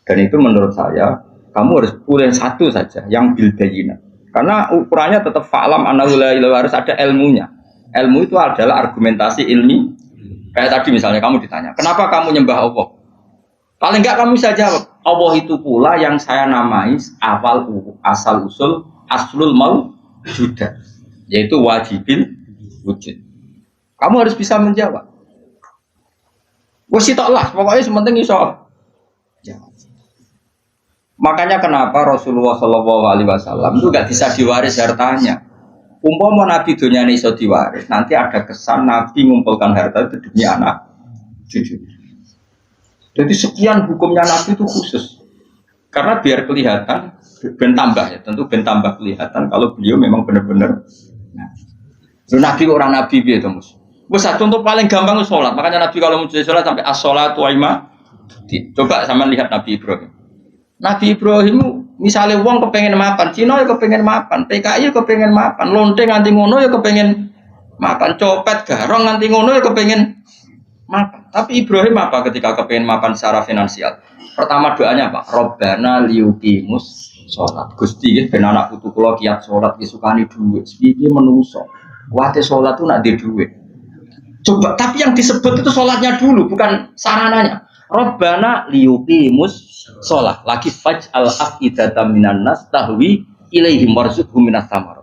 Dan itu menurut saya kamu harus pilih satu saja yang bil bayyinah. Karena ukurannya tetap fa'lam annahu la ilaha harus ada ilmunya. Ilmu itu adalah argumentasi ilmi. Kayak tadi misalnya kamu ditanya, kenapa kamu nyembah Allah? Paling enggak kamu bisa jawab, Allah itu pula yang saya namai asal usul aslul mawjudah, yaitu wajibil wujud. Kamu harus bisa menjawab. Wes toklah, pokoknya sementing iso. Makanya kenapa Rasulullah SAW itu gak bisa diwaris hartanya. Umpama Nabi dunia ini iso diwaris, nanti ada kesan Nabi mengumpulkan harta itu demi anak cucu. Jadi sekian hukumnya Nabi itu khusus. Karena biar kelihatan, ben tambah ya, tentu ben tambah kelihatan kalau beliau memang benar-benar. Nabi orang Nabi gitu mus. Besar contoh paling gampang itu sholat. Makanya Nabi kalau mau sholat sampai as-sholatu wa ima. Coba sama lihat Nabi Ibrahim. Nabi Ibrahim misalnya uang kepengen mapan, Cina ya kepengen mapan, PKI ya kepengen mapan, lonteng nganti ngono ya kepengen mapan, copet garong nganti ngono ya kepengen mapan. Tapi Ibrahim apa ketika kepengen mapan secara finansial? Pertama doanya apa? Robbana liyuqimus sholat. Gusti ben anak putu kula kiat sholat disukani duit. Iki menungso. Kuate sholat tuh nak di duit. Coba, tapi yang disebut itu sholatnya dulu, bukan sarananya. Robbana liyuqimus sholat. Lagi faj'al afidatan minan nas tahwi ilaihim warzuqhum minas samar.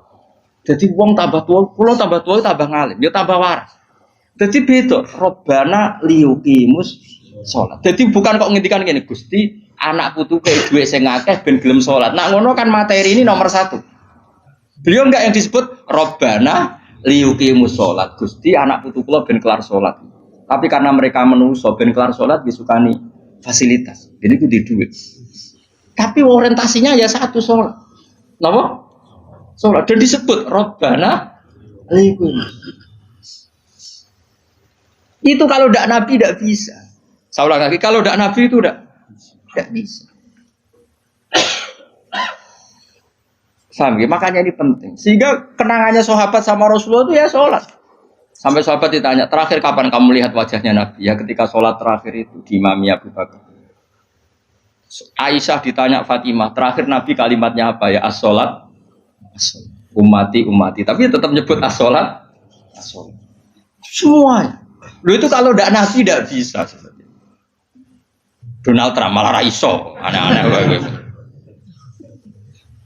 Jadi wong tambah tua, pulau tambah tua tambah ngalim, dia tambah waras. Jadi beda. Robbana liyuqimus sholat. Jadi bukan kok ngendikan gini, Gusti anak putu kayak duit sing akeh ben gelem sholat. Nah ngono kan materi ini nomor 1. Beliau enggak yang disebut Robbana liyuqimus sholat. Gusti anak putu kula ben kelar sholat. Tapi karena mereka menungso ben kelar sholat disukani fasilitas. Jadi itu di duit. Tapi orientasinya ya satu sholat. Napa? Sholat. Dan disebut Robbana liyuqimus. Itu kalau tidak Nabi tidak bisa. Saya ulang lagi, kalau tidak Nabi itu tidak bisa. Sampai makanya ini penting. Sehingga kenangannya sahabat sama Rasulullah itu ya sholat. Sampai sahabat ditanya, terakhir kapan kamu lihat wajahnya Nabi? Ya ketika sholat terakhir itu di Imami Abu Bakar. Aisyah ditanya Fatimah, terakhir Nabi kalimatnya apa ya? As-sholat, ummati, ummati. Tapi tetap nyebut as-sholat, as-sholat. Semuanya. Lu itu kalau tidak Nabi tidak bisa. Donald Trump malah raiso, aneh-aneh gitu.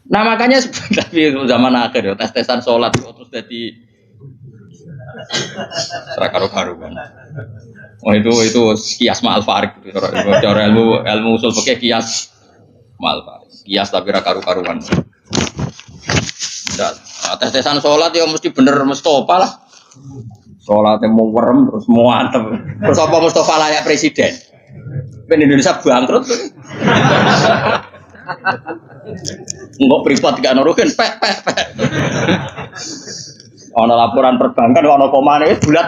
Nah makanya tapi zaman akhir ya tes-tesan sholat terus jadi serakaru-karu kan. Oh itu kias ma'al farik gitu. Cara ilmu usul pakai kias ma'al farik. Kias tapi rakaru-karuan. Tes-tesan sholat ya mesti bener Mustafa lah. Sholatnya mau werem terus mau antem. Terus apa Mustafa layak presiden? Ben Indonesia bangkrut. Enggak privat gak nurukin pek. Ono laporan perbankan ono komane bulat.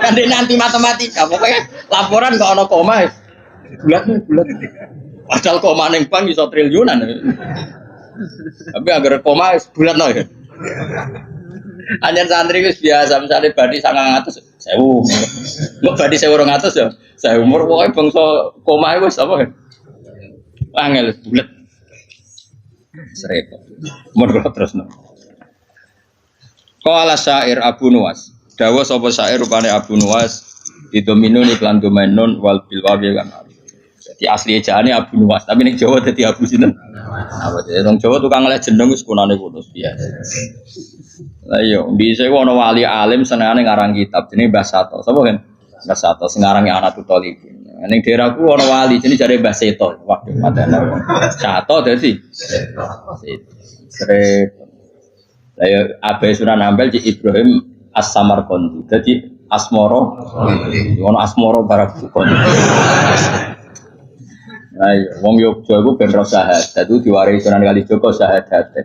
Kan dia nanti matematika pokoknya laporan kok ono koma bulat. Padahal koma ning bank iso triliunan. Tapi agar koma bulat no ya. Anjen santri wis biasa misalnya badi 900 sewu. Mbok badi 1200 ya. Saya umur pokoke bangsa koma wis apa. Angel bulet. Serepot. Mun terusno. Qala syair Abu Nuwas. Dawa sapa syair rupane Abu Nuwas didominun iklan domainun wal bil wawi kan. Jadi asli ejaane Abu Nuwas, tapi ning Jawa dadi Abu sinten? Apa dadi wong Jawa tukang oleh jeneng wis kunane kutus biasa. Lah iya, dhisik ana wali alim senengane ngarang kitab jenenge Mbah Sato. Sapa kan? Mbah Sato sing ngarange Anatul Talibin. Ning daerahku ana wali jenenge jare Mbah Seto. Waduh, matene. Sato dadi Srep. Lah ya Abai Sunan Ampel Cik Ibrahim As-Samarqandi. Dadi Asmoro. Ono Asmoro Barakukon. Ayo, wong Yogya iku ben ro syahadat, dadi diwarisi Sunan Kalijaga syahadat.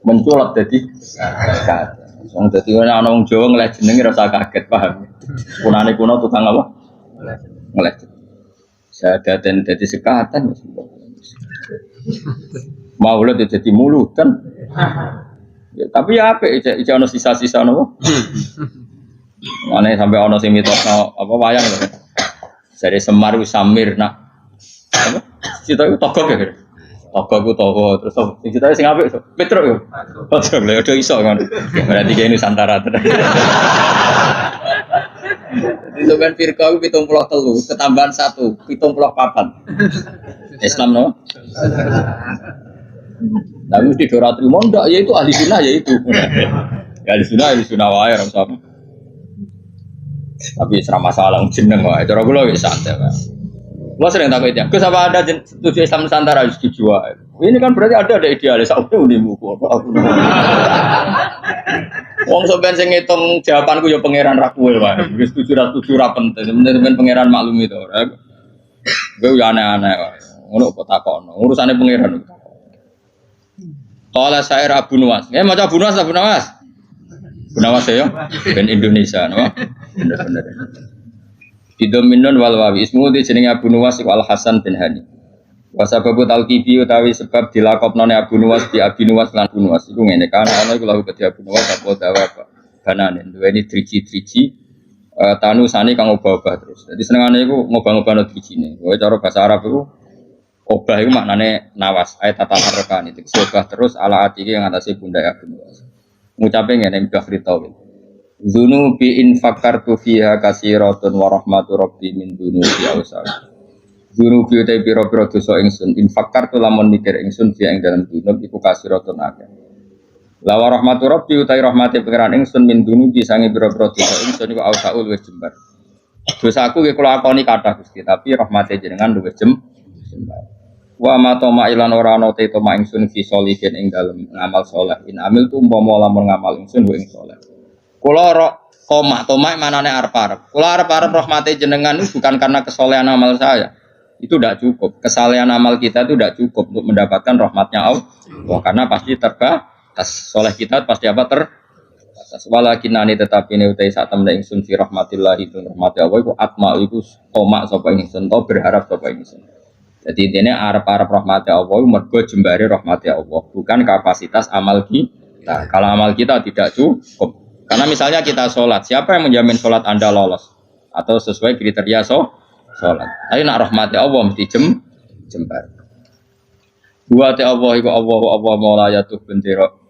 Menculot dadi syahadat. Wong dadi ana wong Jawa ngeleh jenenge rasa kaget, paham. Kunane kuno tukang apa? Ngeleh. Syahadat dadi sekatan. Maulid dadi mulutan. Ya, tapi ya apik iki ana sisa-sisa napa? Mane sampai ana sing mitosno apa wayang lho. Jare Semar wis Samir nak apa? Cita itu togok ya, togok itu togok terus cita sing apik Petro yo, Petro lho udah iso kan, berarti kayak Nusantara terus. Jadi sampean firqa itu 73, ketambahan 1, 74. Islam no? Tapi mesti dora trimo ndak, ya itu ahli sunnah ya itu. Ya ahli sunnah wae ora sama. Tapi serah masalah jeneng wae, cara kula wis santai wae. Lo sering takut itu, Gus apa ada setuju Islam Nusantara harus dijual? Ini kan berarti ada idealis. Aku nih muku. Wong sampean sing ngitung jawabanku ya pangeran ra kowe wae. Wis setuju ra penting, penting pangeran maklum itu. Gue ya aneh-aneh wae. Ngono kok takokno. Urusane pangeran. Qala syair Abu Nuwas. Maca Abu Nuwas. Abu Nuwas ya. Ben Indonesia, no. Bener-bener. Didominon wal wawi ismu di jenenge Abu Nuwas wal Hasan bin Hani. Wa sababu talqibi utawi sebab dilakopnone Abu Nuwas di Abi Nuwas lan Abu Nuwas iku ngene kan ana iku lahu kedhi Abu Nuwas apa dawa banane duweni driji-driji tanusane kang obah-obah terus. Dadi senengane iku ngobah-ngobahno drijine. Kowe cara bahasa Arab iku obah iku maknane nawas ayat tatamarkan itu obah terus ala ati yang ngatasi pundak Abu Nuwas. Ngucape ngene Mbah Ritawi. Dzunubi in fakartu fiha katsiratun wa rahmatu rabbi min dzunubi awsa. Dzunubi te pira-pira dosa ingsun in fakartu lamun mikir ingsun fiha ing dalam dzunub iku katsiratun akeh. La wa rahmatu rabbi utai rahmate pangeran ingsun min dzunubi sange pira-pira dosa ingsun iku awsa luwih jembar. Dosaku nggih kula akoni kathah Gusti, tapi rahmate jenengan luwih jembar. Wa ma toma ilan ora ana te toma ingsun fi sholihin ing dalem ngamal saleh. In amil tu umpama lamun ngamal ingsun wa ing saleh. Kula tomak manane arep-arep. Kula arep-arep rahmate jenengan itu bukan karena kesolehan amal saya. Itu tidak cukup. Kesalehan amal kita itu tidak cukup untuk mendapatkan rahmatnya Allah. Karena pasti terbatas. Soleh kita pasti apa terbatas. Walakinani tetapi ini utai saat temen ingsun fi rahmatillah itu rahmati Allah itu atma itu tomak sapa ingsun to berharap sapa ingsun. Jadi intinya arep-arep rahmati Allah mergo jembare rahmati Allah, bukan kapasitas amal kita. Kalau amal kita tidak cukup. Karena misalnya kita sholat, siapa yang menjamin sholat Anda lolos? Atau sesuai kriteria sholat. Tapi nak rahmati Allah mesti jembar. Dua te Allah iku Allah maulayatuh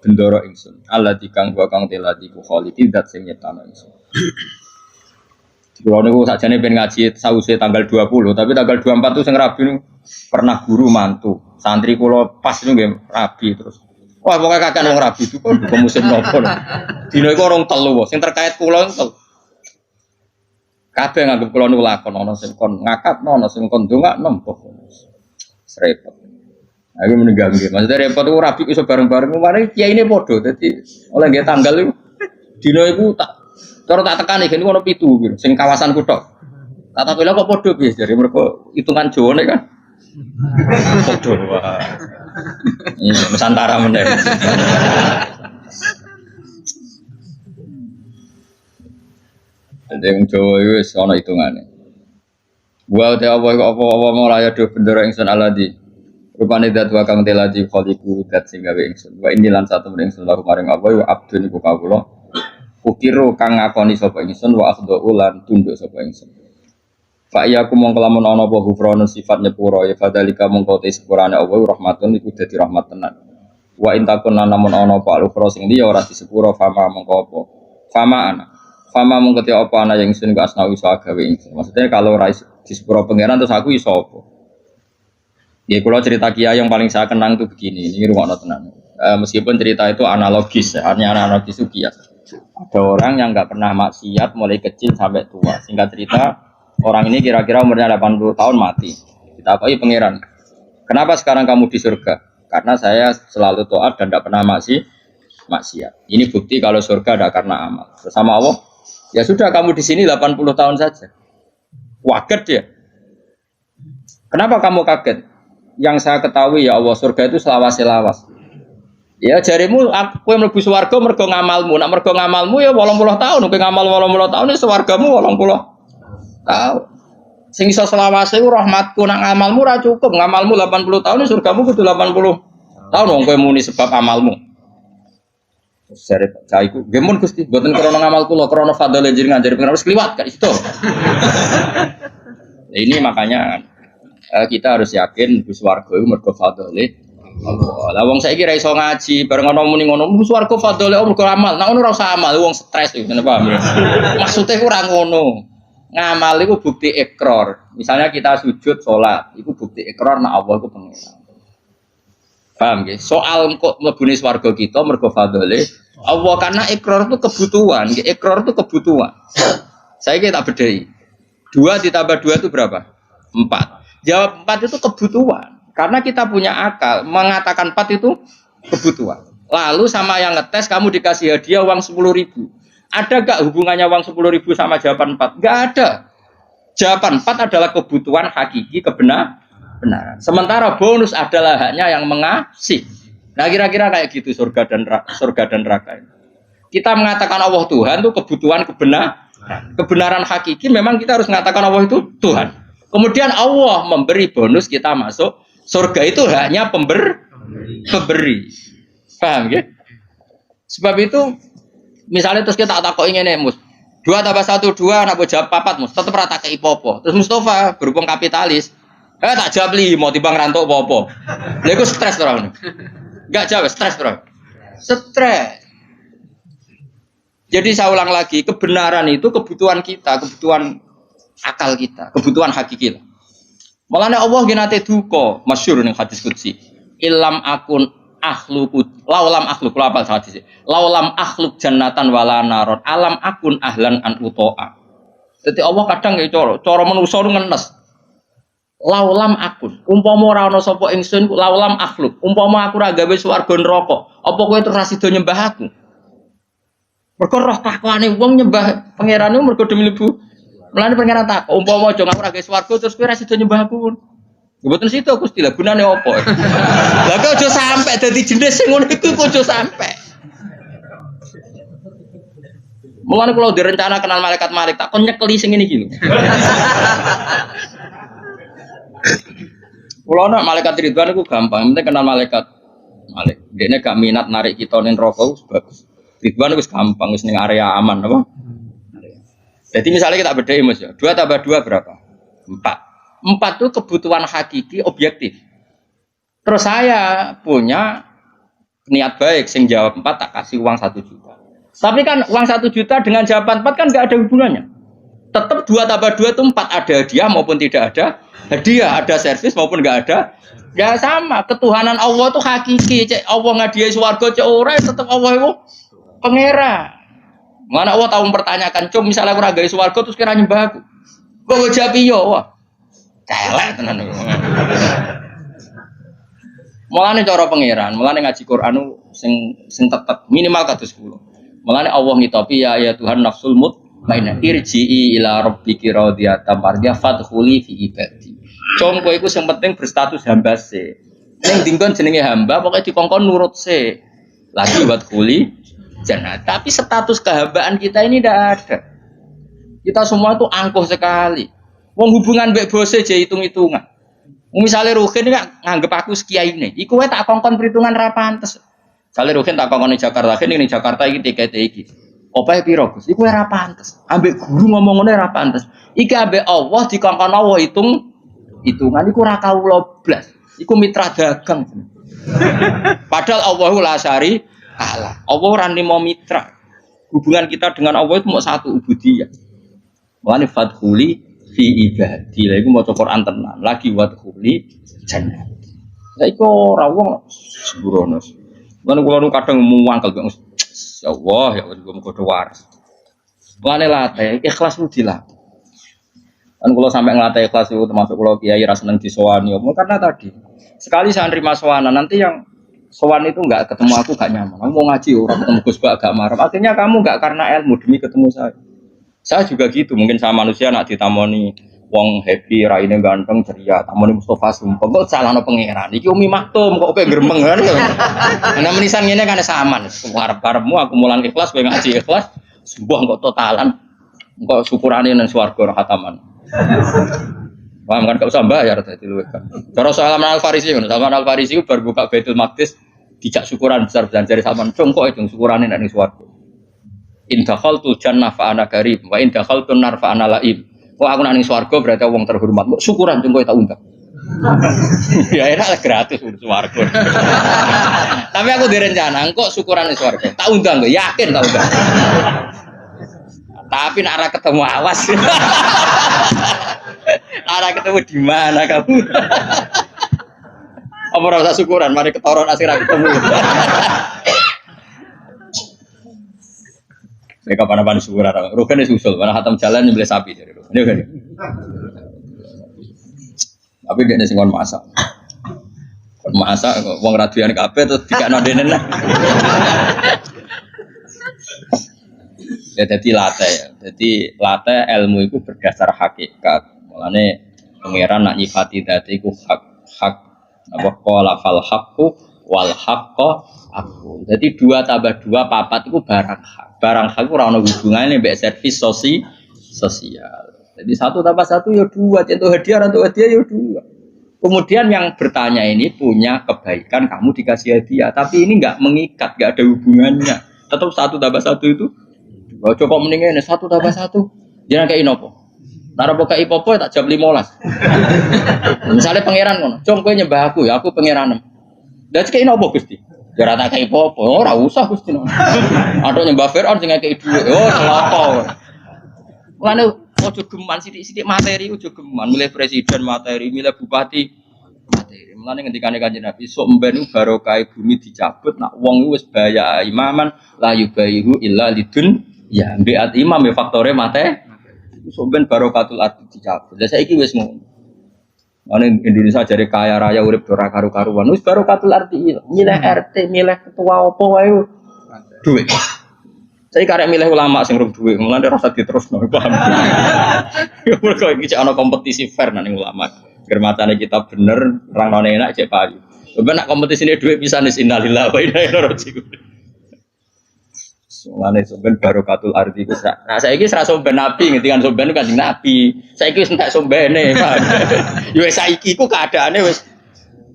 bendoro ingsun. Allah dikang gua kang teladi ku kholiki dat sing nyiptano ingsun. Kalau niku sakjane pengen ngaji sause tanggal 20, tapi tanggal 24 itu sing rabi pernah guru mantu. Santri kula pas niku nggih rabi terus. Wah, pokoknya kakek wong rabi itu kan bukan musim nopo. Dino iku orang telu, sing terkait kula tel. Kabeh nganggep kula niku lakon ana sing kon ngakatno, ana sing kon ndongakno mbok. Repot. Aku meninggal nggih. Maksudnya repot ku rabi iso bareng-bareng kemarin kiyaine padha. Dadi oleh nggih tanggal iku dino iku tak cara tak tekani kene ono 7 gitu, sing kawasan kuthok. Tak takoni kok padha piye jare mergo hitungan Jawane kan. Padha wae. Ini Nusantara meneh. Jadi yang Jawa itu ana hitungane. Wa ta apa mulai do bendera ingsun aladi. Rupane dat wa kang teladi khaliqu dat sing gawe ingsun. Wa ini lan satu ingsun laku maring apa wa abdun iku kawula. Ukiru kang ngakoni sapa ingsun wa akhdhu lan tunduk sapa ingsun. Fa iya aku mongko lamun ana apa ghufranu sifat nyepuro ya fadalika mongko te sepurane Allah rahmatun iku dadi rahmat tenan. Wa intakun lamun ana apa al-ukhra sing liya ora disepuro fama mongko apa. Fama mongko te apa ana yang ingsun ku asna iso gawe ingsun. Maksudnya kalau ora disepuro pangeran terus aku iso apa. Ya kula cerita kiai yang paling saya kenang itu begini, ini rungokno tenan. Meskipun cerita itu analogis, hanya analogis itu kias. Ada orang yang enggak pernah maksiat mulai kecil sampai tua. Singkat cerita orang ini kira-kira umurnya 80 tahun mati. Ditakoi pangeran, kenapa sekarang kamu di surga? Karena saya selalu taat dan tidak pernah maksiat. Ini bukti kalau surga ada karena amal. Bersama Allah, ya sudah kamu di sini 80 tahun saja. Waget dia. Kenapa kamu kaget? Yang saya ketahui ya Allah surga itu selawas-selawas. Ya jarimu aku yang mlebu swarga mergo ngamalmu. Nek mergo ngamalmu ya 80 tahun, kowe ngamal 80 tahun ya swargamu 80 tahu. Sing iso selawase ku rahmatku nak ngamalmu ora cukup. Ngamalmu 80 tahun surgamu kudu 80 tahun wong kowe muni sebab amalmu. Jare caiku, nggih mun Gusti, mboten krana ngamal kula, krana fadhole jenengan jare pengen harus kliwat gak itu. Ini makanya kita harus yakin mlebu swarga iku mergo fadhole Allah. Lah wong saiki ra iso ngaji, bareng ana muni ngono, mlebu swarga fadhole Allah mergo amal. Nek ngono ora usah amal, wong stres iki, paham ya? Maksude ku ora ngono. Ngamal itu bukti ikrar. Misalnya kita sujud sholat, itu bukti ikrar nak Allah itu pengiran. Paham ya? Soal kok mlebune swarga kita mergo fadhole Allah karena ikrar itu kebutuhan. Ikrar itu kebutuhan. Saya tak bedai. 2 ditambah 2 itu berapa? 4. Jawab 4 itu kebutuhan. Karena kita punya akal mengatakan 4 itu kebutuhan. Lalu sama yang ngetes kamu dikasih hadiah uang 10.000. Ada gak hubungannya uang 10.000 sama jawaban 4? Gak ada. Jawaban 4 adalah kebutuhan hakiki kebenaran. Sementara bonus adalah haknya yang mengasih. Nah kira-kira kayak gitu surga dan neraka. Kita mengatakan Allah Tuhan itu kebutuhan kebenaran hakiki. Memang kita harus mengatakan Allah itu Tuhan. Kemudian Allah memberi bonus kita masuk surga itu haknya pemberi. Paham ya? Sebab itu misalnya terus kita tak kok ingin mus 2 tambah 1 2 nak jawab 4 mus tetep rata ke ipopo. Terus Mustafa berhubung kapitalis tak jawab 5 timbang rantuk apa-apa. Lha iku stres ora ngono. Enggak jawab stres ora. Stres. Jadi saya ulang lagi, kebenaran itu kebutuhan kita, kebutuhan akal kita, kebutuhan hakiki. Mulane Allah genate duka, masyhur ning hadis qudsi. Ilam akun akhluku laulam akhluk lapal hadis. Laulam akhluk jannatan wala naron alam akun ahlan an utoa. Jadi Allah kadang ya cara manusa ngenes. Laulam akun, umpama ora ana sapa ingsun laulam akhluk, umpama aku ora gawe swarga neraka, apa kowe terus sida nyembah aku? Mergo roh takwane wong nyembah pangerane mergo demi lebu. Mulane pangeran tak, umpama aja aku ora gawe swarga terus kowe ora sida nyembah aku. Mboten situ Gusti, lha gunane apa? Lah kok aja sampe dadi jenis sing ngono iku aja sampe. Mulane kula direncana kenal malaikat tak kon nyekeli sing ngene iki lho. Kula nak malaikat Ridwan iku gampang, penting kenal malaikat. Dekne gak minat narik kita ning neraka bagus. Ridwan wis gampang, wis ning area aman apa? Jadi misalnya kita bedai Mas ya, 2 tambah 2 berapa? 4. 4 itu kebutuhan hakiki objektif. Terus saya punya niat baik, sing jawab 4 tak kasih uang 1 juta. Tapi kan uang 1 juta dengan jawaban 4 kan nggak ada hubungannya. Tetap 2 tambah 2 itu 4, ada hadiah maupun tidak ada hadiah, ada servis maupun nggak ada. Ya sama, ketuhanan Allah itu hakiki. Cek Allah ngadiai swarga cek ora tetap Allah itu pangeran. Mana Allah tahu mempertanyakan, "Cum, misalnya aku ora gawe swarga terus kira nyembah aku." Kok jawab iya, wah. Celek tenan. Mulane cara pangeran, mulane ngaji Quran sing tetep minimal kados kula. Mulane Allah ngitopi ya Tuhan nafsul mutmainnah irji'i ila rabbiki radiyatan mardiyah fadkhuli fi ibadi. Cung kowe iku sing penting berstatus hamba se. Ning dingkon jenenge hamba pokoke dikongkon nurut se. Lagi wadkhuli jannah. Tapi status kehambaan kita ini tidak ada. Kita semua itu angkuh sekali. Wong hubungan mbek bose je hitung-hitungan. Misalnya Ruhin nganggep aku sekiai ini, iku wae tak kongkon perhitungan ra pantes. Misale Ruhin tak kongkon ning Jakarta, ning Jakarta iki tiket iki. Opahe piro Gus? Iku ora pantes. Ambek guru ngomong ngene ora pantes. Iki ambek Allah dikongkon Allah hitungan iku ora kawula blas. Iku mitra dagang. Padahal Allahu la syari Allah. Allah ora nimo mitra. Hubungan kita dengan Allah itu mau satu ubudiyah. Mulane fadkhuli fi ibadi. Lha iku maca Quran tenan. Lagi wadkhuli jannah. Lah iku ora wong sembrono. Mulane kula nu kadang muangkel kok. Ya Allah, ya Allah muga do waras. Mulane latih ikhlas ku dilatih. Kan kula sampai nglatih ikhlas itu termasuk kula kiai ra seneng disowani. Karena tadi sekali saya nerima sowanan nanti yang sowan itu enggak ketemu aku gak nyaman. Kamu mau ngaji orang ketemu Gus Bak agak marah. Akhirnya kamu enggak karena ilmu demi ketemu saya. Saya juga gitu, mungkin sama manusia nak ditamoni wong happy, raine ganteng, ceria, tamoni Mustafa Sumpah. Kok salahno pangeran. Iki Umi Maktum kok kowe gremeng kan. Ana menisan ngene kan saman. Arep-arepmu aku mulang ikhlas kowe ngaji ikhlas, sembuh kok totalan. Kok syukurane nang swarga rahataman. Paham kan gak usah bayar dadi luwih kan. Cara Salman Al-Farisi ngono, Salman Al-Farisi bar buka Baitul Maqdis dijak syukuran besar-besaran jare sampean congkok itu syukurane nek ning swarga. In dakhaltu jannah fa ana karim wa in dakhaltu nar fa ana laim. Kok aku nang ning swarga berarti wong terhormat. Kok syukuran congkok tak undang. Ya enak lah gratis urus swarga. Tapi aku direncana kok syukuran ning swarga. Tak undang kok, yakin tak undang. Tapi nek ora ketemu awas. Ora ketemu di mana kamu? Apa ora usah syukuran, mari ketoron asih ra ketemu. Mereka kapan-kapan syukuran. Rugen wis usul, mana khatam jalan nyembelih sapi jadi Rugen. Ini kan. Tapi dia sing kon masak. Kon masak wong raduyan kabeh terus dikakno denen. Ya jadi latih ya. Jadi latih ilmu itu berdasar hakikat. Mulane pangeran nak nyifati dadi iku hak apa qala fal haqqu wal haqqo aku. Jadi 2 tambah 2 4 itu barang hak. Barang hak ora ono hubungane mbek servis sosial. Jadi 1 tambah 1 ya 2, contoh hadiah untuk hadiah ya 2. Kemudian yang bertanya ini punya kebaikan kamu dikasih hadiah, tapi ini enggak mengikat, enggak ada hubungannya. Tetap 1 tambah 1 itu coba mendingin 1 tambah 1 jangan kayak inopo nara boka ipopo tak jam 15 misalnya pangeran ngono cung kowe nyembah aku ya aku pangeran dan kayak inopo Gusti Ya ora tak kei apa, ora usah Gusti. Aduh nyembah Firaun sing ngekeki dhuwit. Oh, celaka. Mulane ojo geman sithik-sithik materi ojo geman, milih presiden materi, milih bupati materi. Mulane ngendikane Kanjeng Nabi, sok mben barokah bumi dicabut, nak wong wis baya imaman la yubaihu illa lidun ya biat imam ya faktore mate. Sok mben barokatul ardi dicabut. Lah saiki wis ngono. Ane Indonesia jadi kaya raya urip ora karu-karuan. Wis barokatul arti milih RT, milih ketua opo wae duit. Saya karek milih ulama sing rung duit, mulane rasa diterusno paham. Ya mergo iki ana kompetisi fair nang ulama. Germatane kita bener, rangne enak cek payu. Coba nak kompetisi ini duit bisa nis innalillahi wa inna ilaihi raji'un. Mulane sampean barokatul ardi iku nah saiki ora somben nabi ngendikan somben Kanjeng Nabi. Saiki wis entek sombene, Pak. Ya wis saiki iku keadaane wis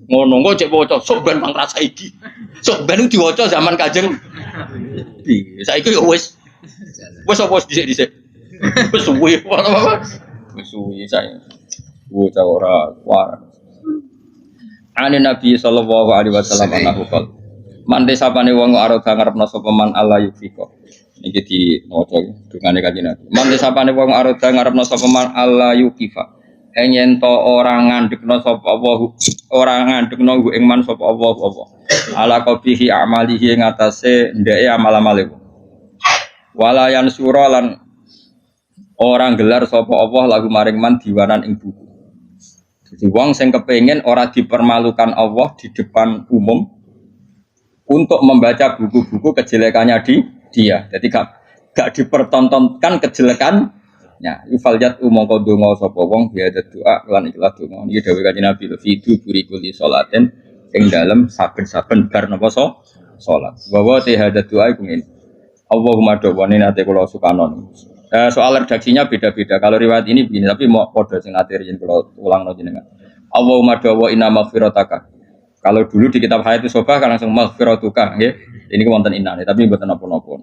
ngono kok cek waca somben mangkat saiki. Somben ku diwaca zaman Kanjeng Nabi. Saiki yo wis apa dhisik-dhisik. Wis suwi apa? Wis suwi sae. Waca ora war. Ane Nabi sallallahu alaihi wasallam anahu qol mante sapane wong arep ngarepno sapa man Allah yufiko. Iki di maca dungane Kanjeng Nabi. Mante sapane wong arep ngarepno sapa man Allah yukifa. Yen to ora ngandhekno sapa Allah, ora ngandhekno ing man sapa Allah apa. Ala qabihi amalihi ngatasé ndeke amal-amale. Wala yansura lan ora gelar sapa Allah lagu maring man diwanan ing buku. Jadi wong sing kepengin ora dipermalukan Allah di depan umum untuk membaca buku-buku kejelekannya dia. Jadi gak dipertontonkan kejelekannya. Yufaljat umangka donga sapa wong biada doa lan ikhlas donga. Iki dawuh Kanjeng Nabi fidu burikuli salaten ing dalem saben-saben bar napa salat. Wa hadat doa iku ngene. Allahumma dawane nate kula sukanon. Soal redaksinya beda-beda. Kalau riwayat ini begini tapi mau padha sing nate yen kula ulangno jenengan. Allahumma dawa inna maghfirataka. Kalau dulu di kitab Hayatus Sobah kan langsung maghfiratuka nggih. Ini wonten innane tapi mboten napa-napa.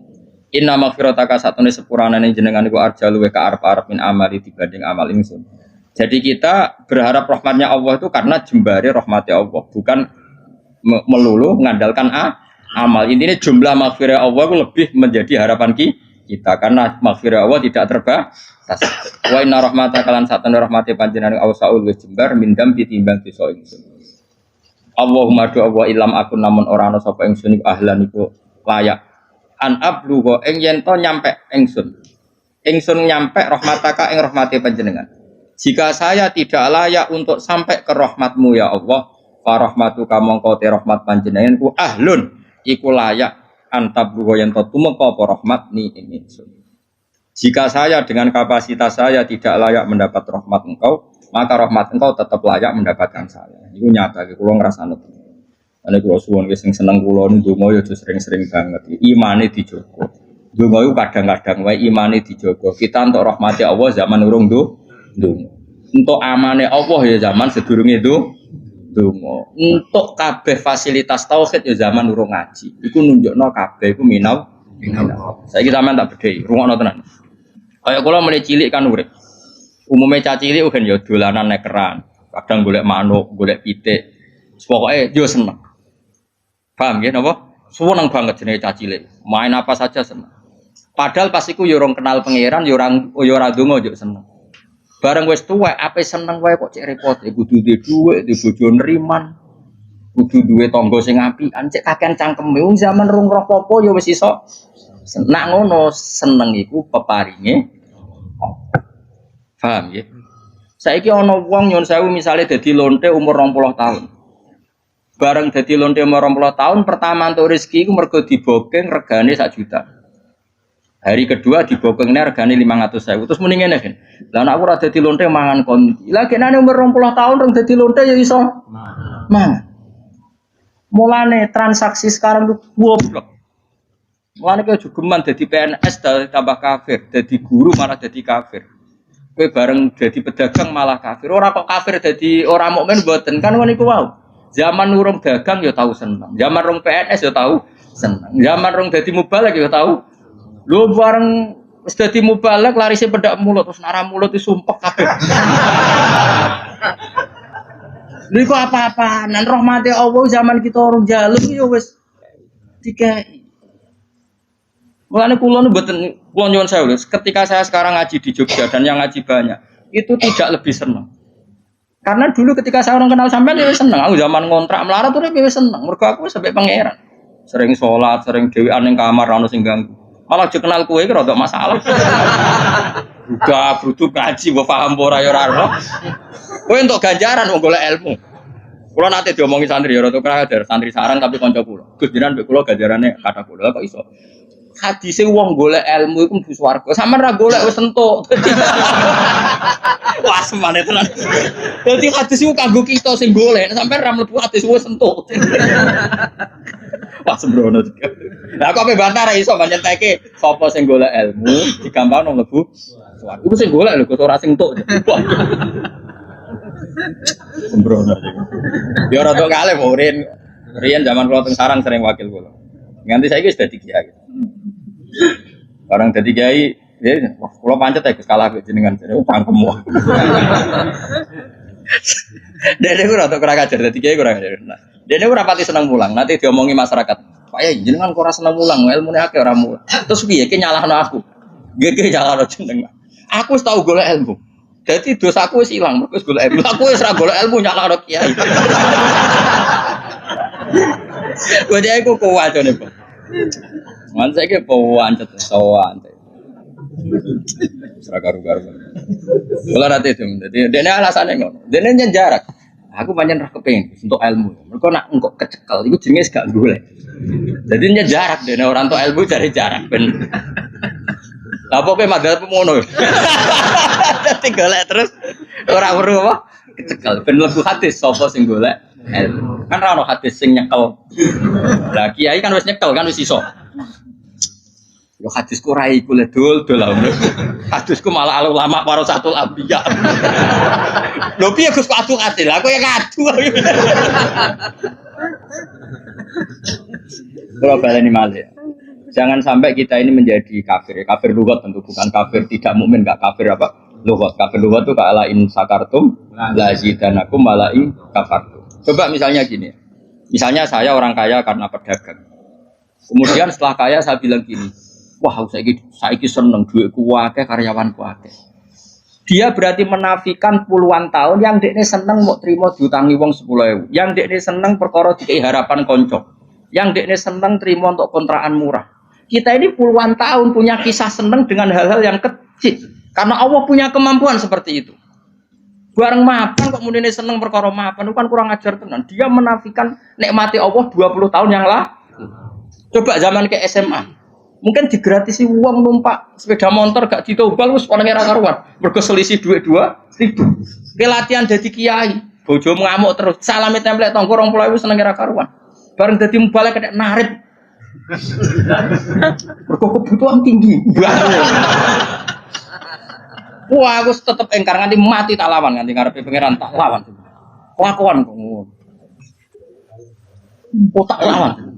Inna maghfirataka satune sepuranane jenengan iku arjalu wa arep-arep min amali dibanding amal ingsun. Jadi kita berharap rahmatnya Allah itu karena jembare rahmatnya Allah, bukan melulu mengandalkan amal. Intinya jumlah maghfirah Allah itu lebih menjadi harapan kita karena maghfirah Allah tidak terbatas. Wa inna rahmataka lan satune rahmate panjenengan awsaul wis jembar mindam ditimbang dosa ingsun. Allahumma doa ilam akun namun ora ana sapa ingsun iku ahlan iku layak an ablugo ing yen to nyampe ingsun nyampe rahmataka ing rahmate panjenengan. Jika saya tidak layak untuk sampai ke rahmatmu ya Allah, fa rahmatuka mongko te rahmat panjenengan ku ahlun iku layak an tablugo yen to tumeka apa rahmat ni ingsun. Jika saya dengan kapasitas saya tidak layak mendapat rahmat engkau, maka rahmat engkau tetap layak mendapatkan saya. Itu nyata, kalau ngerasa ngerti. Karena kalau suwon sing seneng kulo nih, dungo yo sering-sering banget. Imane dijogo. Dungo yo kadang-kadang wae imane dijogo. Kita untuk rahmati Allah zaman urung dungo. Untuk amane Allah ya zaman sedurunge dungo. Untuk kabeh fasilitas tauhid ya zaman urung ngaji. Iku nunjukno kabeh iku minau. Saiki sampean tak bedhei, rungokno tenan. Kayak kula mulai cilik kan urip. Umumnya cacilik kan ya dolanan nekeran, kadang golek manuk, golek pitik, pokoknya dia seneng. Paham ya, napa? Seneng banget jenenge cacilik, main apa saja seneng. Padahal pas iku yo ora kenal pangeran, yo ora ndonga yo seneng. Bareng wis tuwek, ape seneng wae kok cek repot, kudu duwe dhuwit, duwe bojo nriman, kudu duwe tangga sing apian, cek kakean cangkeme. Wong zaman rung roh apa yo wis iso. Nak ngono seneng iku peparinge. Paham ya? Saiki ana wong nyun sewu misale dadi lonte umur 20 tahun. Bareng dadi lonte umur 20 tahun pertama entuk rezeki iku mergo dibokeng regane 1 juta. Hari kedua dibokengne regane 500.000. Terus muni ngene kan. Lah nek aku ora dadi lonte mangan kon. Lah kenane umur 20 tahun rong dadi lonte ya iso mangan. Mulane transaksi sekarang itu goblok. Mulane kok jugeman dadi PNS tambah kafir, dadi guru malah dadi kafir. Kowe bareng jadi pedagang malah kafir. Ora kok kafir jadi orang mukmin mboten kan ngono iku wae. Zaman urung dagang ya tahu seneng. Zaman rong PNS ya tahu seneng. Zaman rong dadi mubalek ya tahu. Lho bareng wis dadi mubalek larise pedak mulut terus nara mulut disumpek kabeh. Niku apa-apaan rahmate Allah zaman kita orang jaluk ya wis Dikai. Mulane kula nu mboten kula nyuwun sewu ketika saya sekarang ngaji di Jogja dan yang ngaji banyak, itu tidak lebih senang. Karena dulu ketika saya orang kenal sampean ya seneng, aku zaman ngontrak melarat tuh ya seneng. Mergo aku sampai pangeran. Sering sholat, sering dhewean ning kamar ora ono sing ganggu. Malah aja kenal kowe iki rada masalah. Udah brudu ngaji mbok paham ora ya ora. Kowe entuk ganjaran wong golek ilmu. Kula nate diomongi santri ya rada krader, santri sarang tapi kanca kula. Gus jenengan mbek kula ganjarane kata kula kok iso. Hadise wong golek ilmu iku mlebu swarga. Sampeyan ra golek wis entuk. Wah, semane tenan. Dadi hadis iku kanggo kita sing golek, sampeyan ra mlebu hadis wis entuk. Wah, sembrono. Lah kok bantah ra iso nyenteke sapa sing golek ilmu digampangno mlebu swarga. Iku sing golek lho, kok ora sing entuk. Sembrono. Ya rada kalih murid. Riyen zaman kula teng sarang sering wakil kula. Nganti saiki wis dadi kiai. Orang dadi kiai, ya kula pancet ya Gus kalah jenengan cangkemmu. Dene ora tok ora kajar dadi kiai ora kajar. Nah, dene ora pati seneng mulang, nanti diomongi masyarakat. Pak ya jenengan kok ora seneng mulang, ilmune akeh ora mulang. Terus piye ki nyalahno aku? Nggih nyalahno jenengan. Aku wis tau golek ilmu. Dadi dosaku wis ilang, mergo wis golek ilmu. Aku wis ora golek ilmu nyalahno kiai. Wajah aku kuat jane, Pak. Man saiki pawancet sawan. Ora karo-karo. Kula nate itu. Dadi dene alasane ngono. Dene nyen jarak. Aku pancen ra kepengin untuk ilmu. Mergo nak engko kecekel iku jenenge gak golek. Dadi nyen jarak dene ora entuk ilmu cari jarak ben. Lah pokoke madhep ngono. Dadi golek terus ora weruh apa kecekel ben mlebu hadis sapa sing golek ilmu. Kan ra ono hadis sing nyekel. Lah kiai kan wis nyekel kan wis iso. Yo hadisku ra iku le dol lah. Hadisku malah al ulama warasatul anbiya. Lho piye Gus kok adu adil? Aku ya ngadu. Kalau baleni malih. Jangan sampai kita ini menjadi kafir. Kafir lughat tentu bukan kafir tidak mukmin, enggak kafir apa? Lughat. Kafir lughat itu kala in sakartum la zidanakum wala in kafartum. Coba misalnya gini. Misalnya saya orang kaya karena pedagang. Kemudian setelah kaya saya bilang gini, wah saiki seneng duitku akeh karyawanku akeh. Dia berarti menafikan puluhan tahun yang dekne seneng mau terima diutangi wong 10.000. Yang dekne seneng perkara dikei harapan konco. Yang dekne seneng terima untuk kontrakan murah. Kita ini puluhan tahun punya kisah seneng dengan hal-hal yang kecil. Karena Allah punya kemampuan seperti itu. Bareng mapan kok mudine seneng perkara mapan itu kan kurang ajar tenan. Dia menafikan nikmati Allah 20 tahun yang lalu. Coba zaman ke SMA. Mungkin digratisi uang numpak sepeda motor gak ditobal wis orang era karuan. Mergo selisih duit 2.000. Ke latihan dadi kiai, bojo ngamuk terus. Salami template tonggo 20.000 seneng era karuan. Bareng dadi mubalek kena narik. Mergo kebutuhan tinggi. Wah, aku tetep engkar nganti mati tak lawan, nganti ngarepe pangeran tak lawan. Kelakuan kok ngono. Oh tak lawan.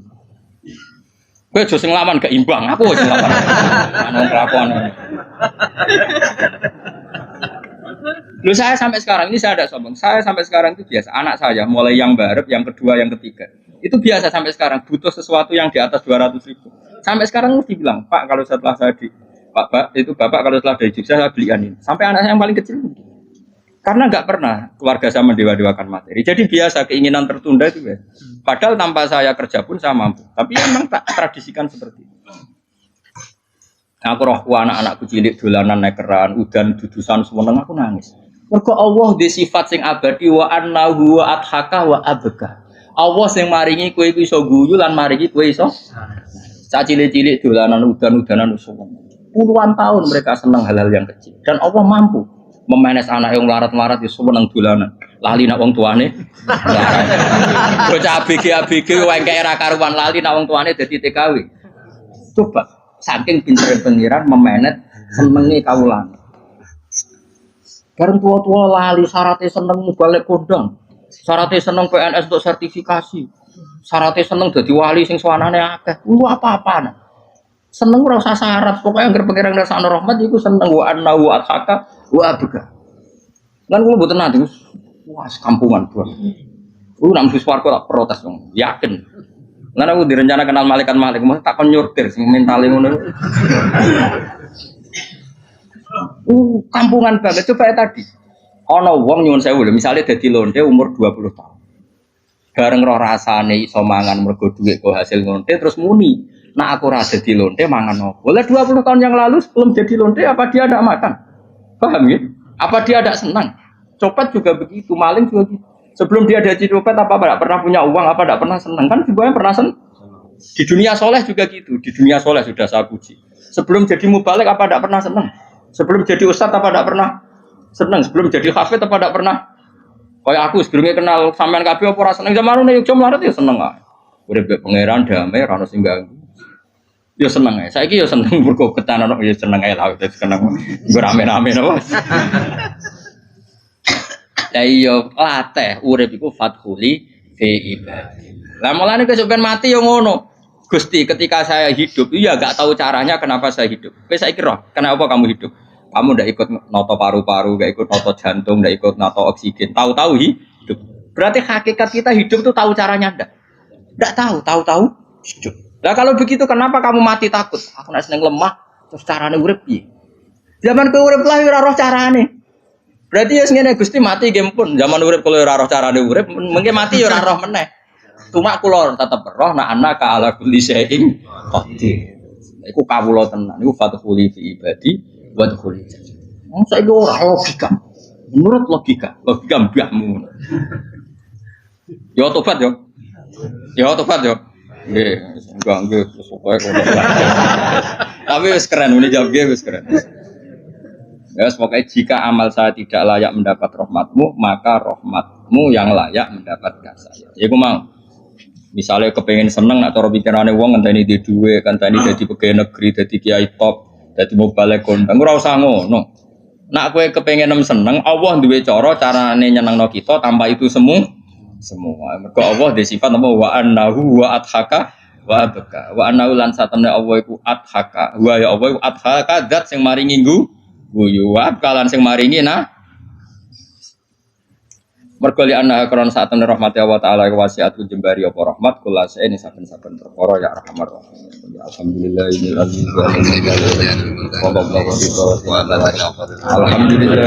Kowe aja sing lawan gak imbang, aku sing lawan. Ana kelakuan. Lu saya sampai sekarang ini saya ada sombong. Saya sampai sekarang itu biasa. Anak saya mulai yang barep, yang kedua, yang ketiga. Itu biasa sampai sekarang butuh sesuatu yang di atas 200.000. Sampai sekarang mesti bilang, "Pak, kalau setelah saya di Bapak kalau setelah dari Jogja saya belikan ini." Sampai anak saya yang paling kecil. Karena nggak pernah keluarga saya mendewa-dewakan materi. Jadi biasa keinginan tertunda itu ya. Padahal tanpa saya kerja pun saya mampu. Tapi memang tak tradisikan seperti itu. Aku rohku anak-anakku cilik dolanan nekeran, udan dudusan semeneng aku nangis. Mergo Allah di sifat sing abadi wa annahu wa adhaka wa abka. Allah sing maringi kowe iku iso guyu lan maringi kowe iso. Cah cilik-cilik dolanan udan-udanan semeneng. Puluhan tahun mereka senang hal-hal yang kecil dan Allah mampu memanes anak yang melarat-melarat itu seneng dolanan. Lali nak wong tuane. Bocah ABG wae era karuan lali nak wong tuane dadi TKW. Coba saking pintere pengiran memanet senenge kawulane. Bareng tua-tua lali syaratnya seneng balik kondang. Syaratnya seneng PNS untuk sertifikasi. Syaratnya seneng dadi wali sing sawanane akeh. Lu apa-apaan. Seneng ora usah syarat, pokoknya anggere pengiran rasane rahmat iku seneng wa annahu atsaka wa abga. Lan kula mboten nate wah kampungan bro. Nak mlebu swarga tak protes dong. Yakin. Karena aku direncana kenal malaikat Malik, mau tak kon nyurtir sing mentale ngono. Kampungan banget coba ya tadi. Ana wong nyuwun sewu lho, misale dadi lonte umur 20 tahun. Bareng roh rasane iso mangan mergo dhuwit kok hasil lonte terus muni. Nah aku ora dadi lonte mangan opo? Boleh 20 tahun yang lalu sebelum jadi lonte apa dia tidak makan? Paham ya? Apa dia tidak senang? Copet juga begitu, maling juga gitu. Sebelum dia jadi copet apa tidak pernah punya uang, apa tidak pernah senang? Kan semuanya pernah senang. Di dunia soleh juga gitu. Di dunia soleh sudah saya puji. Sebelum jadi mubalik apa tidak pernah senang? Sebelum jadi ustadz apa tidak pernah senang? Sebelum jadi hafid apa tidak pernah? Kayak aku sebelumnya kenal sampean kabeh apa ora seneng zaman ngono yo mlarat ya seneng ae. Urip pangeran damai ora ono sing ganggu. Yo seneng ae. Saiki yo seneng mergo ketanan yo seneng ae lah wis seneng. Nggo rame-rame napa. Lah iya latih urip iku fathuli fi ibadi. Lah mulane kesupen mati yo ngono. Gusti ketika saya hidup iya gak tahu caranya kenapa saya hidup. Kowe saiki roh, kenapa kamu hidup? Kamu ndak ikut noto paru-paru, ndak ikut noto jantung, ndak ikut noto oksigen. Tahu-tahu hidup. Berarti hakikat kita hidup tuh tahu caranya ndak? Ndak tahu, tahu-tahu hidup. Lah kalau begitu kenapa kamu mati takut? Aku nek seneng lemah, terus carane urip piye? Zaman kowe urip lah ora roh carane. Berarti ya ngene Gusti mati nggih pun. Zaman urip kalau ora roh carane urip, mengke mati ya ora roh meneh. Cuma kula tetep roh nek ana ka ala kulli syai'in qadir. Iku kawula tenan. Iku fathuli fi ibadi buat kulit. Saya ora logika. Menurut logika mbahmu. Ya tobat yo. Ya tobat yo. Nggih, enggak pokoke ngono. Tapi wis keren muni jawab nggih wis keren. Ya pokoknya jika amal saya tidak layak mendapat rahmatmu, maka rahmatmu yang layak mendapatkan saya. Ya aku mau. Misalnya kepengen seneng nak cara pikirane wong ngenteni di dhuwit, ngenteni dadi pegawai negeri, dadi kiai top. Dadi mubalik kondang ora usah ngono. Nak kowe kepengin seneng, Allah duwe carane nyenengno kita tanpa itu semua. Mergo Allah di sifat apa wa annahu wa adhaka wa abka. Wa annahu lan satene Allah iku adhaka. Wa ya Allah iku adhaka zat sing maringi guyu wa kalan sing maringi mergo li anna karon satene rahmat Allah taala wasiatu jembari apa rahmat kula saene saben-saben perkara ya rahmat. Alhamdulillah ini alhamdulillah. Alhamdulillah.